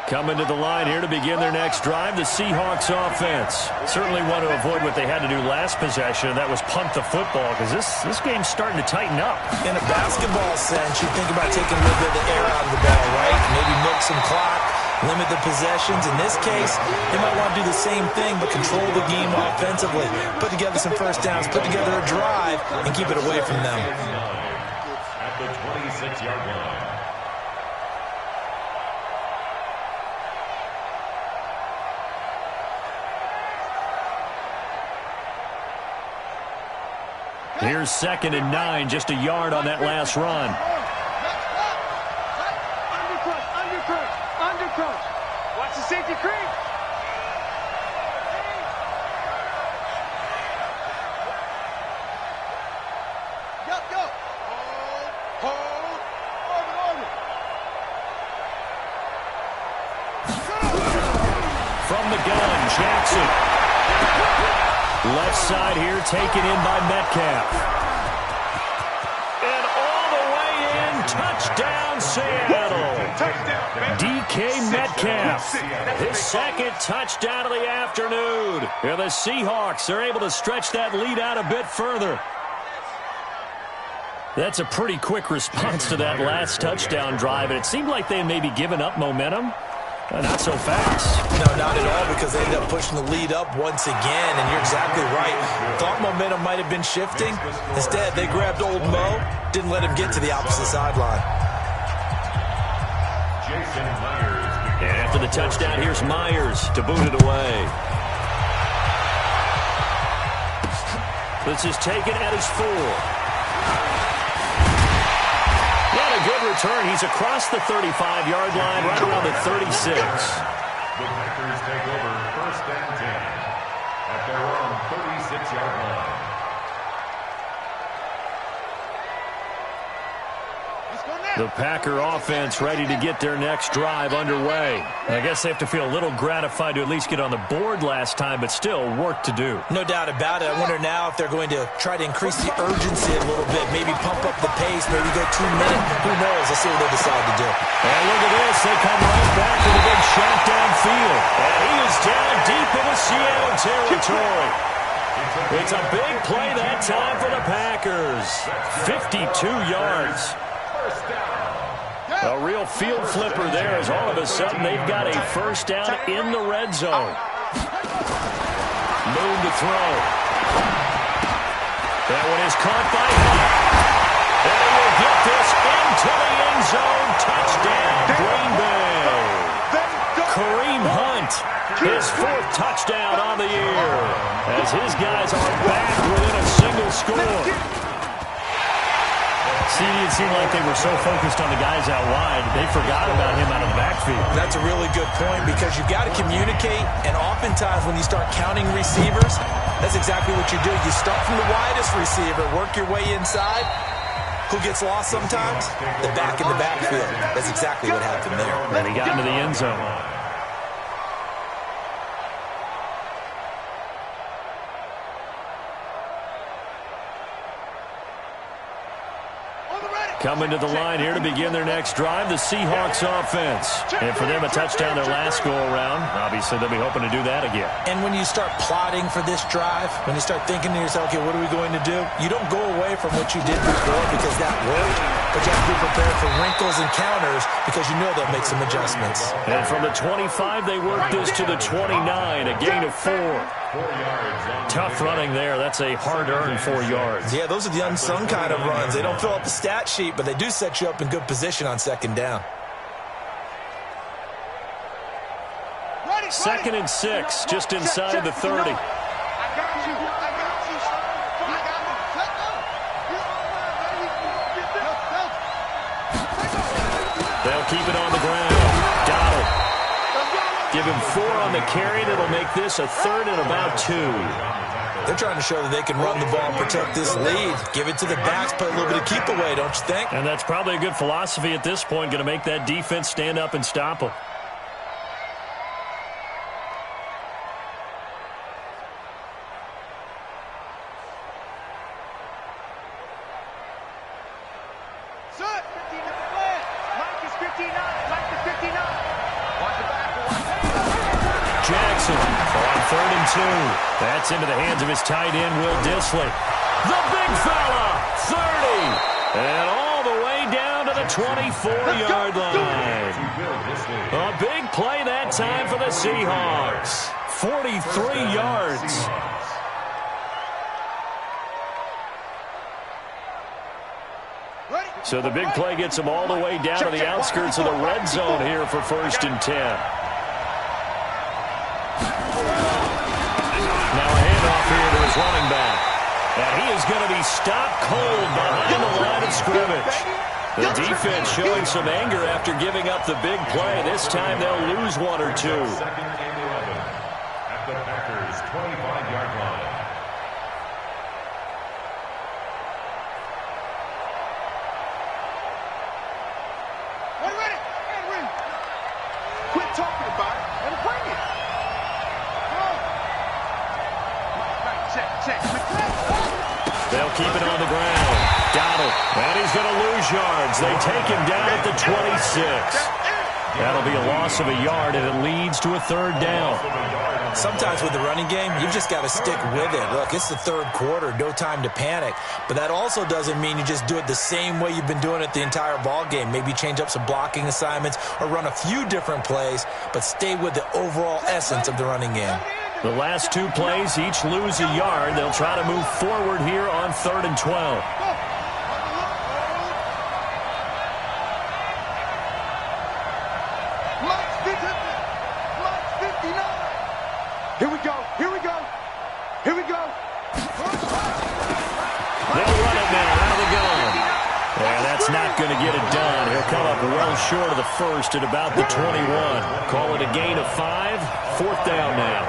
Coming to the line here to begin their next drive, the Seahawks offense. Certainly want to avoid what they had to do last possession, and that was punt the football, because this game's starting to tighten up. In a basketball sense, you think about taking a little bit of the air out of the ball, right? Maybe milk some clock, limit the possessions. In this case, they might want to do the same thing, but control the game offensively. Put together some first downs, put together a drive, and keep it away from them. At the 26-yard line. Here's 2nd and 9, just a yard on that last run. Undercross. Watch the safety creep. Go. Hold. From the gun, Jackson. Left side here, taken in by Metcalf. And all the way in, touchdown Seattle. DK Metcalf, his 2nd touchdown of the afternoon. And the Seahawks are able to stretch that lead out a bit further. That's a pretty quick response to that last touchdown drive, and it seemed like they had maybe given up momentum. Not so fast. No, not at all, because they ended up pushing the lead up once again, and you're exactly right. Thought momentum might have been shifting. Instead, they grabbed old Mo, didn't let him get to the opposite sideline. And after the touchdown, here's Myers to boot it away. This is taken at his 4. Good return. He's across the 35-yard line, right around the 36. The Packers take over 1st and 10 at their own 36-yard line. The Packer offense ready to get their next drive underway. I guess they have to feel a little gratified to at least get on the board last time, but still work to do. No doubt about it. I wonder now if they're going to try to increase the urgency a little bit, maybe pump up the pace, maybe go 2 minutes. Who knows? Let's see what they decide to do. And look at this. They come right back to the big shot downfield. And he is down deep into Seattle territory. It's a big play that time for the Packers. 52 yards. A real field flipper there, as all of a sudden they've got a first down in the red zone. Moon to throw. That one is caught by Hunt. And he will get this into the end zone. Touchdown, Green Bay. Kareem Hunt, his 4th touchdown on the year, as his guys are back within a single score. See, it seemed like they were so focused on the guys out wide, they forgot about him out of the backfield. That's a really good point, because you've got to communicate, and oftentimes when you start counting receivers, that's exactly what you do. You start from the widest receiver, work your way inside. Who gets lost sometimes? The back in the backfield. That's exactly what happened there. And he got into the end zone. Coming to the line here to begin their next drive, the Seahawks offense. And for them, a touchdown their last go-around. Obviously, they'll be hoping to do that again. And when you start plotting for this drive, when you start thinking to yourself, okay, what are we going to do? You don't go away from what you did before because that worked, but you have to be prepared for wrinkles and counters because you know they'll make some adjustments. And from the 25, they work this to the 29, a gain of 4. Tough running there. That's a hard-earned 4 yards. Yeah, those are the unsung kind of runs. They don't fill up the stat sheet, but they do set you up in good position on second down. 2nd and 6, just inside the 30. They'll keep it on the ground. Got it. Give him 4 on the carry. That'll make this a 3rd and about 2. They're trying to show that they can run the ball and protect this lead. Give it to the backs, play a little bit of keep away, don't you think? And that's probably a good philosophy at this point, going to make that defense stand up and stop them. Jackson on 3rd and 2. That's into the hands of his tight end, Will Dissly. The big fella, 30. And all the way down to the 24-yard line. A big play that time for the Seahawks. 43 yards. So the big play gets them all the way down to the outskirts of the red zone here for 1st and 10. Now a handoff here to his running back. And he is going to be stopped cold behind the line of scrimmage. The defense showing some anger after giving up the big play. This time they'll lose 1 or 2. 2nd and 11 at the Packers' 25-yard line. Quit talking about it and bring it. Check. They'll keep it on the ground. Got it. And he's going to lose yards. They take him down at the 26. That'll be a loss of a yard, and it leads to a 3rd down. Sometimes with the running game, you've just got to stick with it. Look, it's the 3rd quarter, no time to panic. But that also doesn't mean you just do it the same way you've been doing it the entire ball game. Maybe change up some blocking assignments or run a few different plays, but stay with the overall essence of the running game. The last 2 plays each lose a yard. They'll try to move forward here on 3rd and 12. Here we go. They'll run it now out of the gun. Yeah, that's not going to get it done. He'll come up well short of the 1st at about the 21. Call it a gain of 5. 4th down now.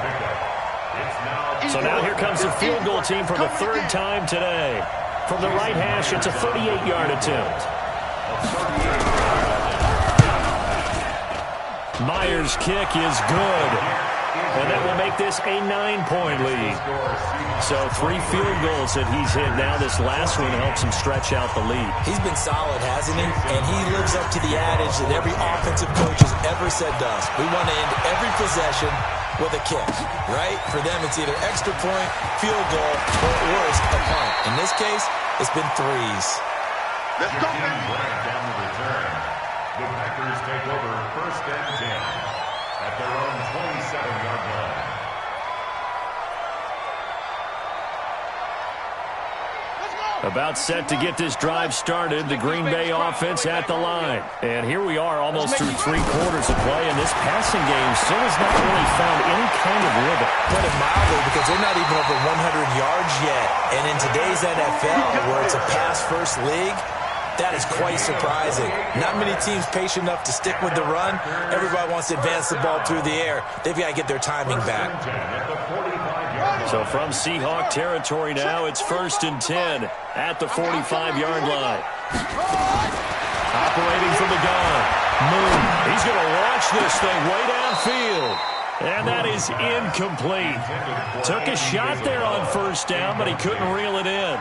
So now here comes the field goal team for the 3rd time today. From the right hash, it's a 38-yard attempt. Myers' kick is good. And that will make this a 9-point lead. So 3 field goals that he's hit now. This last one helps him stretch out the lead. He's been solid, hasn't he? And he lives up to the adage that every offensive coach has ever said to us. We want to end every possession with a kick, right? For them, it's either extra point, field goal, or at worst, a punt. In this case, it's been 3s. Let's go, Down the return. The Packers take over 1st and 10 at their own 27-yard line. About set to get this drive started. The Green Bay offense at the line. And here we are almost through 3 quarters of play, and this passing game still has not really found any kind of rhythm. Put it mildly, because they're not even over 100 yards yet. And in today's NFL, where it's a pass-first league, that is quite surprising. Not many teams patient enough to stick with the run. Everybody wants to advance the ball through the air. They've got to get their timing back. So from Seahawk territory now, it's 1st and 10 at the 45-yard line. Operating from the gun. Moon. He's going to launch this thing way downfield. And that is incomplete. Took a shot there on 1st down, but he couldn't reel it in.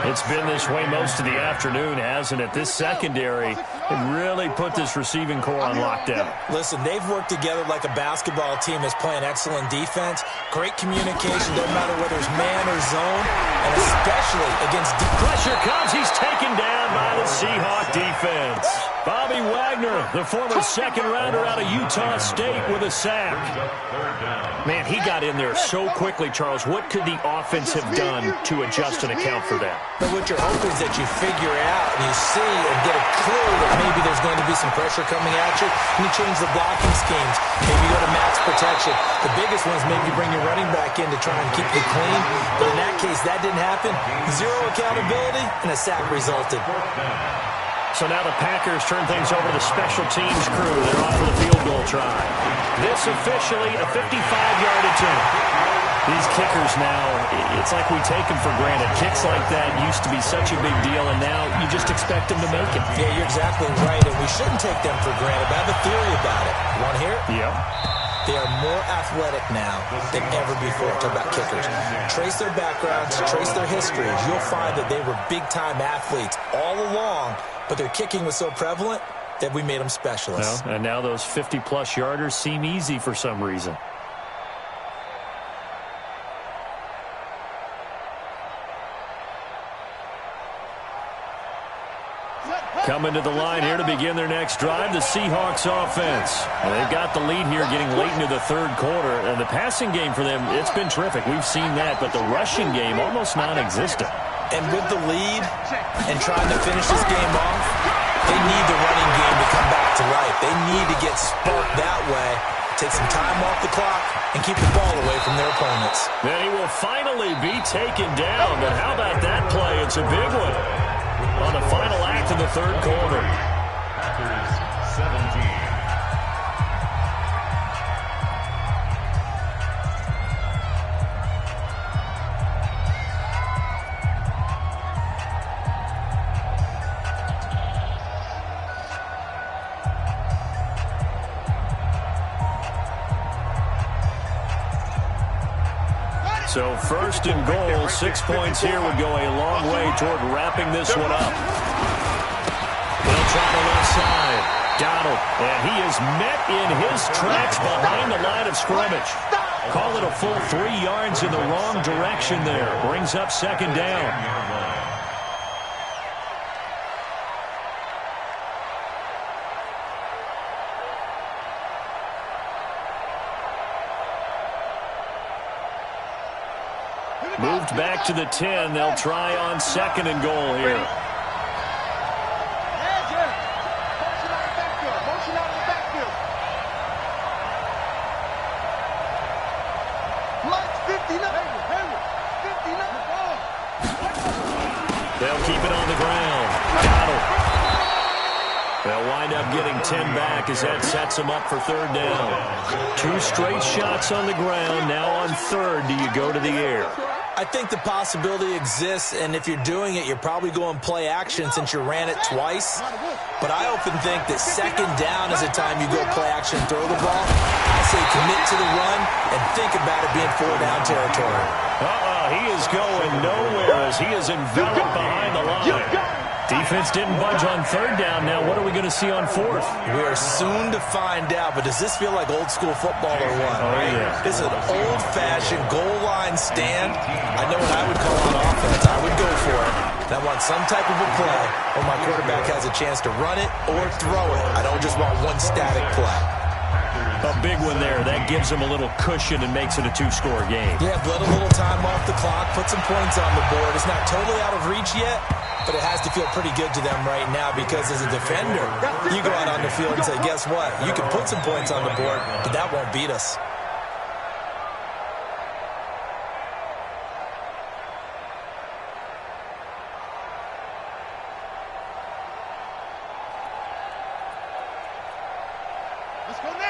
It's been this way most of the afternoon, hasn't it? This secondary can really put this receiving core on lockdown. Listen, they've worked together like a basketball team that's playing excellent defense. Great communication, doesn't matter whether it's man or zone, and especially against deep pressure comes. He's taken down by the Seahawk defense. Bobby Wagner, the former second-rounder out of Utah State, with a sack. Man, he got in there so quickly, Charles. What could the offense have done to adjust and account for that? But what you're hoping is that you figure out and you see and get a clue that maybe there's going to be some pressure coming at you, and you change the blocking schemes. Maybe you go to max protection. The biggest one is maybe you bring your running back in to try and keep you clean. But in that case, that didn't happen. Zero accountability, and a sack resulted. So now the Packers turn things over to the special teams crew. They're off for the field goal try. This officially a 55-yard attempt. These kickers now, it's like we take them for granted. Kicks like that used to be such a big deal, and now you just expect them to make it. Yeah, you're exactly right, and we shouldn't take them for granted. But I have a theory about it. You want to hear it? Yep. They are more athletic now than ever before. Talk about kickers. Trace their backgrounds, trace their histories. You'll find that they were big-time athletes all along, but their kicking was so prevalent that we made them specialists. Well, and now those 50-plus yarders seem easy for some reason. Coming to the line here to begin their next drive, the Seahawks offense. And they've got the lead here getting late into the third quarter. And the passing game for them, it's been terrific. We've seen that, but the rushing game almost non-existent. And with the lead and trying to finish this game off, they need the running game to come back to life. They need to get sparked that way, take some time off the clock, and keep the ball away from their opponents. Then he will finally be taken down. But how about that play? It's a big one on the final act of the third quarter. Packers 17. So first and goal, 6 points here would go a long way toward wrapping this one up. They'll try the left side. Donald, and he is met in his tracks behind the line of scrimmage. Call it a full 3 yards in the wrong direction there. Brings up second down. Moved back to the 10. They'll try on second and goal here. They'll keep it on the ground. They'll wind up getting 10 back as that sets them up for third down. 2 straight shots on the ground. Now on third, do you go to the air? I think the possibility exists, and if you're doing it, you're probably going play action since you ran it twice. But I often think that second down is the time you go play action and throw the ball. I say commit to the run and think about it being 4-down territory. He is going nowhere as he is enveloped behind the line. Defense didn't budge on third down. Now what are we going to see on fourth? We are soon to find out, but does this feel like old school football or what? Oh, yeah. This is an old-fashioned goal line stand. I know what I would call on offense. I would go for it. And I want some type of a play where my quarterback has a chance to run it or throw it. I don't just want one static play. A big one there. That gives them a little cushion and makes it a 2-score game. Yeah, let a little time off the clock, put some points on the board. It's not totally out of reach yet, but it has to feel pretty good to them right now because as a defender, you go out on the field and say, guess what? You can put some points on the board, but that won't beat us.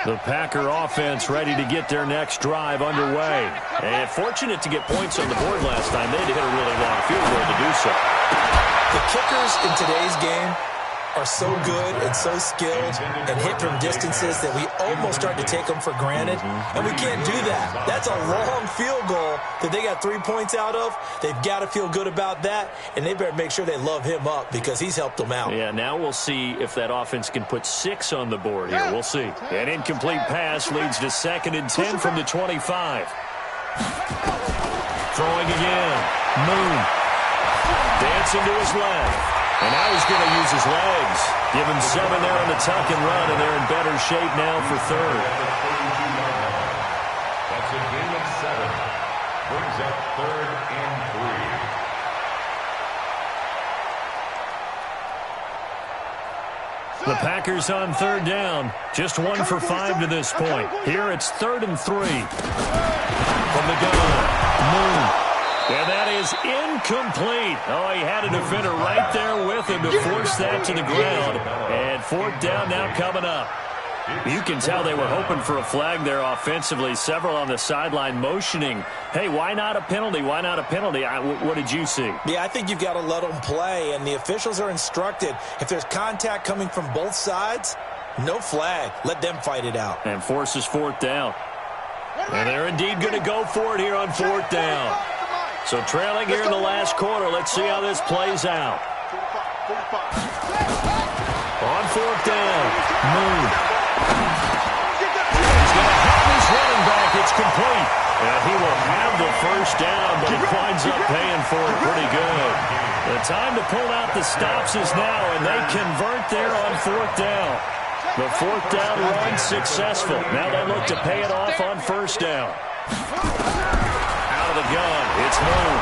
The Packer offense ready to get their next drive underway. And fortunate to get points on the board last time. They had to hit a really long field goal to do so. The kickers in today's game are so good and so skilled and hit from distances that we almost start to take them for granted, and we can't do that. That's a long field goal that they got 3 points out of. They've got to feel good about that, and they better make sure they love him up because he's helped them out. Yeah, now we'll see if that offense can put 6 on the board here. We'll see. An incomplete pass leads to 2nd and 10 from the 25. Throwing again. Moon. Dancing to his left. And now he's going to use his legs. Give him 7 there on the tuck and run, and they're in better shape now for 3rd. That's a gain of 7. Brings up 3rd and 3. The Packers on 3rd down. Just 1 for 5 to this point. Here it's 3rd and 3. From the gun. Moon. And that is incomplete. Oh, he had a defender right there with him to force that to the ground. And 4th down now coming up. You can tell they were hoping for a flag there offensively. Several on the sideline motioning, hey, why not a penalty? Why not a penalty? What did you see? Yeah, I think you've got to let them play, and the officials are instructed. If there's contact coming from both sides, no flag. Let them fight it out. And forces 4th down. And they're indeed going to go for it here on 4th down. So trailing here in the last quarter. Let's see how this plays out. On 4th down. Moon. He's going to have his running back. It's complete. And he will have the 1st down, but he winds up paying for it pretty good. The time to pull out the stops is now, and they convert there on 4th down. The 4th down run successful. Now they look to pay it off on 1st down. Out of the gun, it's Moon.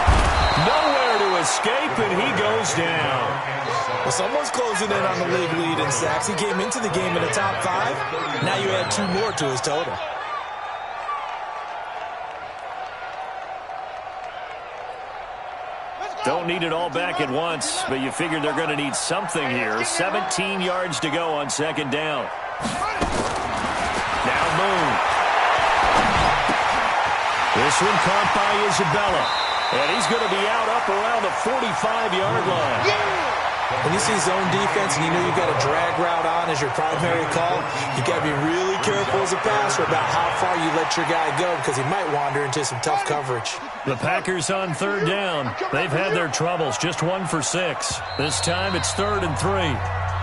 Nowhere to escape, and he goes down. Well, someone's closing in on the league lead in sacks. He came into the game in the top 5. Now you add 2 more to his total. Don't need it all back at once, but you figure they're going to need something here. 17 yards to go on 2nd down. Now Moon. This one caught by Isabella. And he's going to be out up around the 45-yard line. When you see zone defense and you know you've got a drag route on as your primary call, you've got to be really careful as a passer about how far you let your guy go because he might wander into some tough coverage. The Packers on 3rd down. They've had their troubles. Just 1 for 6. This time it's 3rd and 3.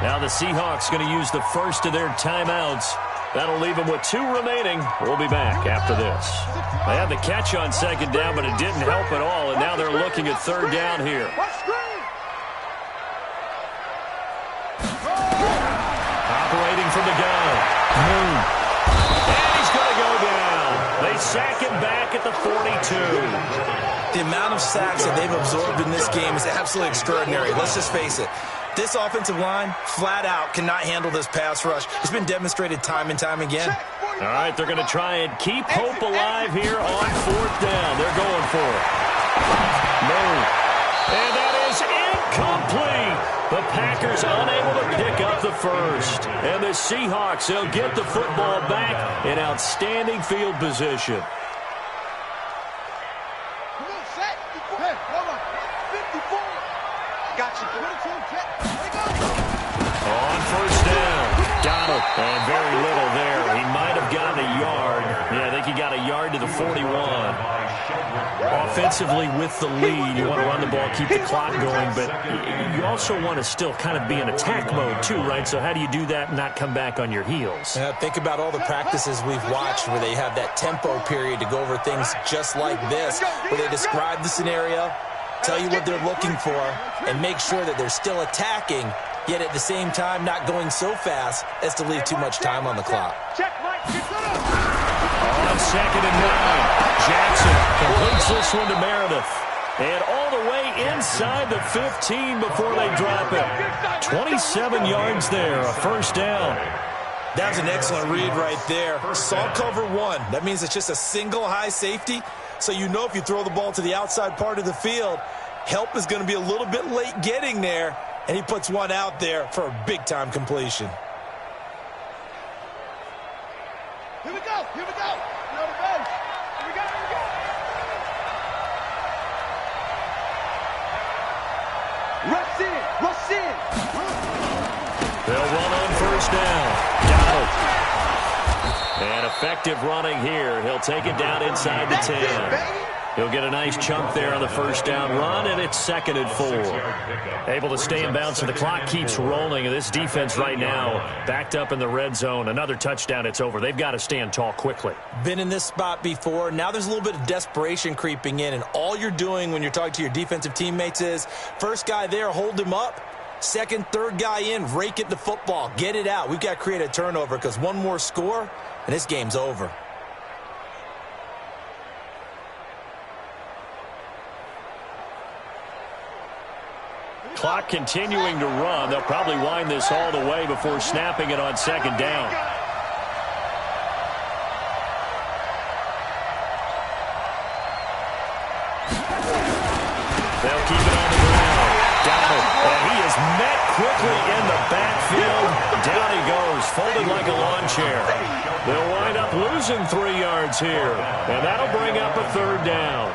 Now the Seahawks going to use the first of their timeouts. That'll leave them with 2 remaining. We'll be back after this. They had the catch on 2nd down, but it didn't help at all, and now they're looking at 3rd down here. Operating from the gun. Moon. And he's going to go down. They sack him back at the 42. The amount of sacks that they've absorbed in this game is absolutely extraordinary. Let's just face it. This offensive line, flat out, cannot handle this pass rush. It's been demonstrated time and time again. All right, they're going to try and keep hope alive here on 4th down. They're going for it. Moon. And that is incomplete. The Packers unable to pick up the 1st. And the Seahawks, they'll get the football back in outstanding field position. Come on, set. Hey, hold on. 54. Got you. On 1st down. Donald. And very little there. He might have gotten a yard. Yeah, I think he got a yard to the 41. Offensively with the lead, you want to run the ball, keep the clock going, but you also want to still kind of be in attack mode too, right? So how do you do that and not come back on your heels? Think about all the practices we've watched where they have that tempo period to go over things just like this, where they describe the scenario, tell you what they're looking for, and make sure that they're still attacking, yet at the same time not going so fast as to leave too much time on the clock. On 2nd and 9, Jackson completes this one to Meredith. And all the way inside the 15 before they drop it. 27 yards there, a 1st down. That was an excellent read right there. Saw cover 1. That means it's just a single high safety. So you know if you throw the ball to the outside part of the field, help is going to be a little bit late getting there. And he puts one out there for a big-time completion. Here we go. Here we go. You know the base. Here we go. Here we go. Rush in. Rush in. effective running here. He'll take it down inside the 10. He'll get a nice chunk there on the first down run, and it's 2nd and 4. Able to stay in bounds, so the clock keeps rolling. And this defense right now backed up in the red zone. Another touchdown, it's over. They've got to stand tall quickly. Been in this spot before. Now there's a little bit of desperation creeping in, and all you're doing when you're talking to your defensive teammates is, first guy there, hold him up. Second, third guy in, rake it to football. Get it out. We've got to create a turnover because one more score, and this game's over. Clock continuing to run. They'll probably wind this all the way before snapping it on 2nd down. They'll keep it on the ground. Donald, and he is met quickly in the backfield. Down he goes, folded like a lawn chair. They'll wind up losing 3 yards here, and that'll bring up a 3rd down.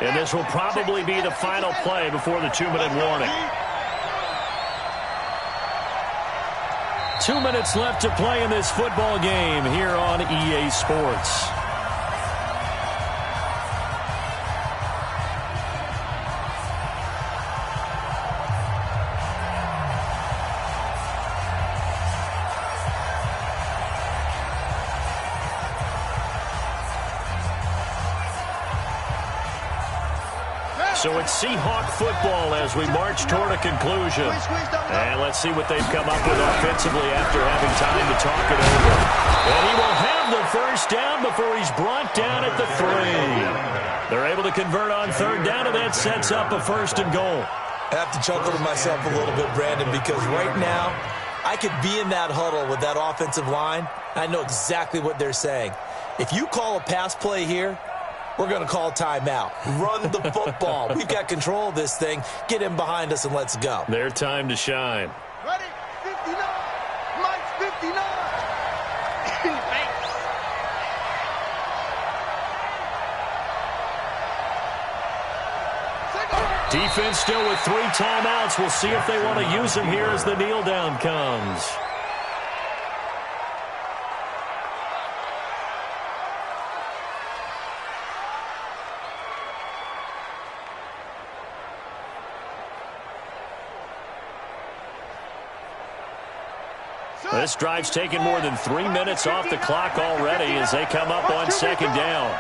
And this will probably be the final play before the 2-minute warning. 2 minutes left to play in this football game here on EA Sports. So it's Seahawk football as we march toward a conclusion. And let's see what they've come up with offensively after having time to talk it over. And he will have the first down before he's brought down at the 3. They're able to convert on 3rd down, and that sets up a 1st and goal. I have to chuckle to myself a little bit, Brandon, because right now I could be in that huddle with that offensive line. I know exactly what they're saying. If you call a pass play here, we're going to call timeout. Run the football. We've got control of this thing. Get him behind us and let's go. Their time to shine. Ready? 59. Mike's 59. Defense still with 3 timeouts. We'll see if they want to use them here as the kneel down comes. This drive's taken more than 3 minutes off the clock already as they come up on 2nd down.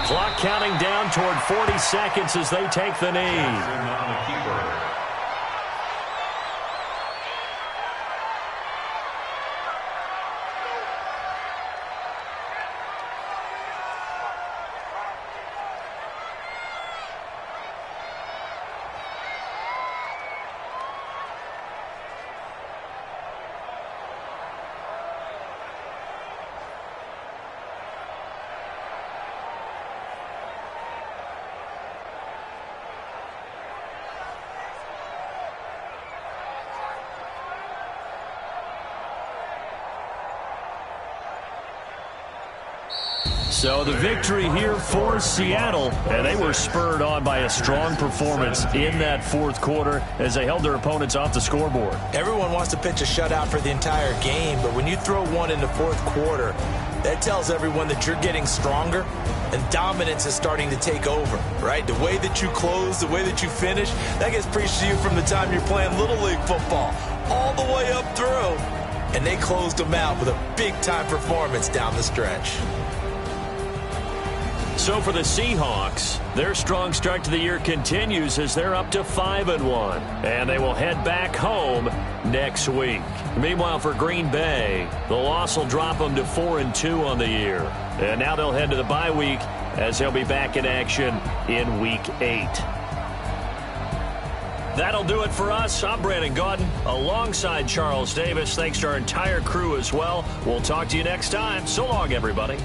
Clock counting down toward 40 seconds as they take the knee. So the victory here for Seattle, and they were spurred on by a strong performance in that 4th quarter as they held their opponents off the scoreboard. Everyone wants to pitch a shutout for the entire game, but when you throw one in the 4th quarter, that tells everyone that you're getting stronger and dominance is starting to take over, right? The way that you close, the way that you finish, that gets preached to you from the time you're playing Little League football all the way up through. And they closed them out with a big-time performance down the stretch. So for the Seahawks, their strong start to the year continues as they're up to 5-1. And they will head back home next week. Meanwhile, for Green Bay, the loss will drop them to 4-2 on the year. And now they'll head to the bye week as they'll be back in action in Week 8. That'll do it for us. I'm Brandon Gaudin alongside Charles Davis. Thanks to our entire crew as well. We'll talk to you next time. So long, everybody.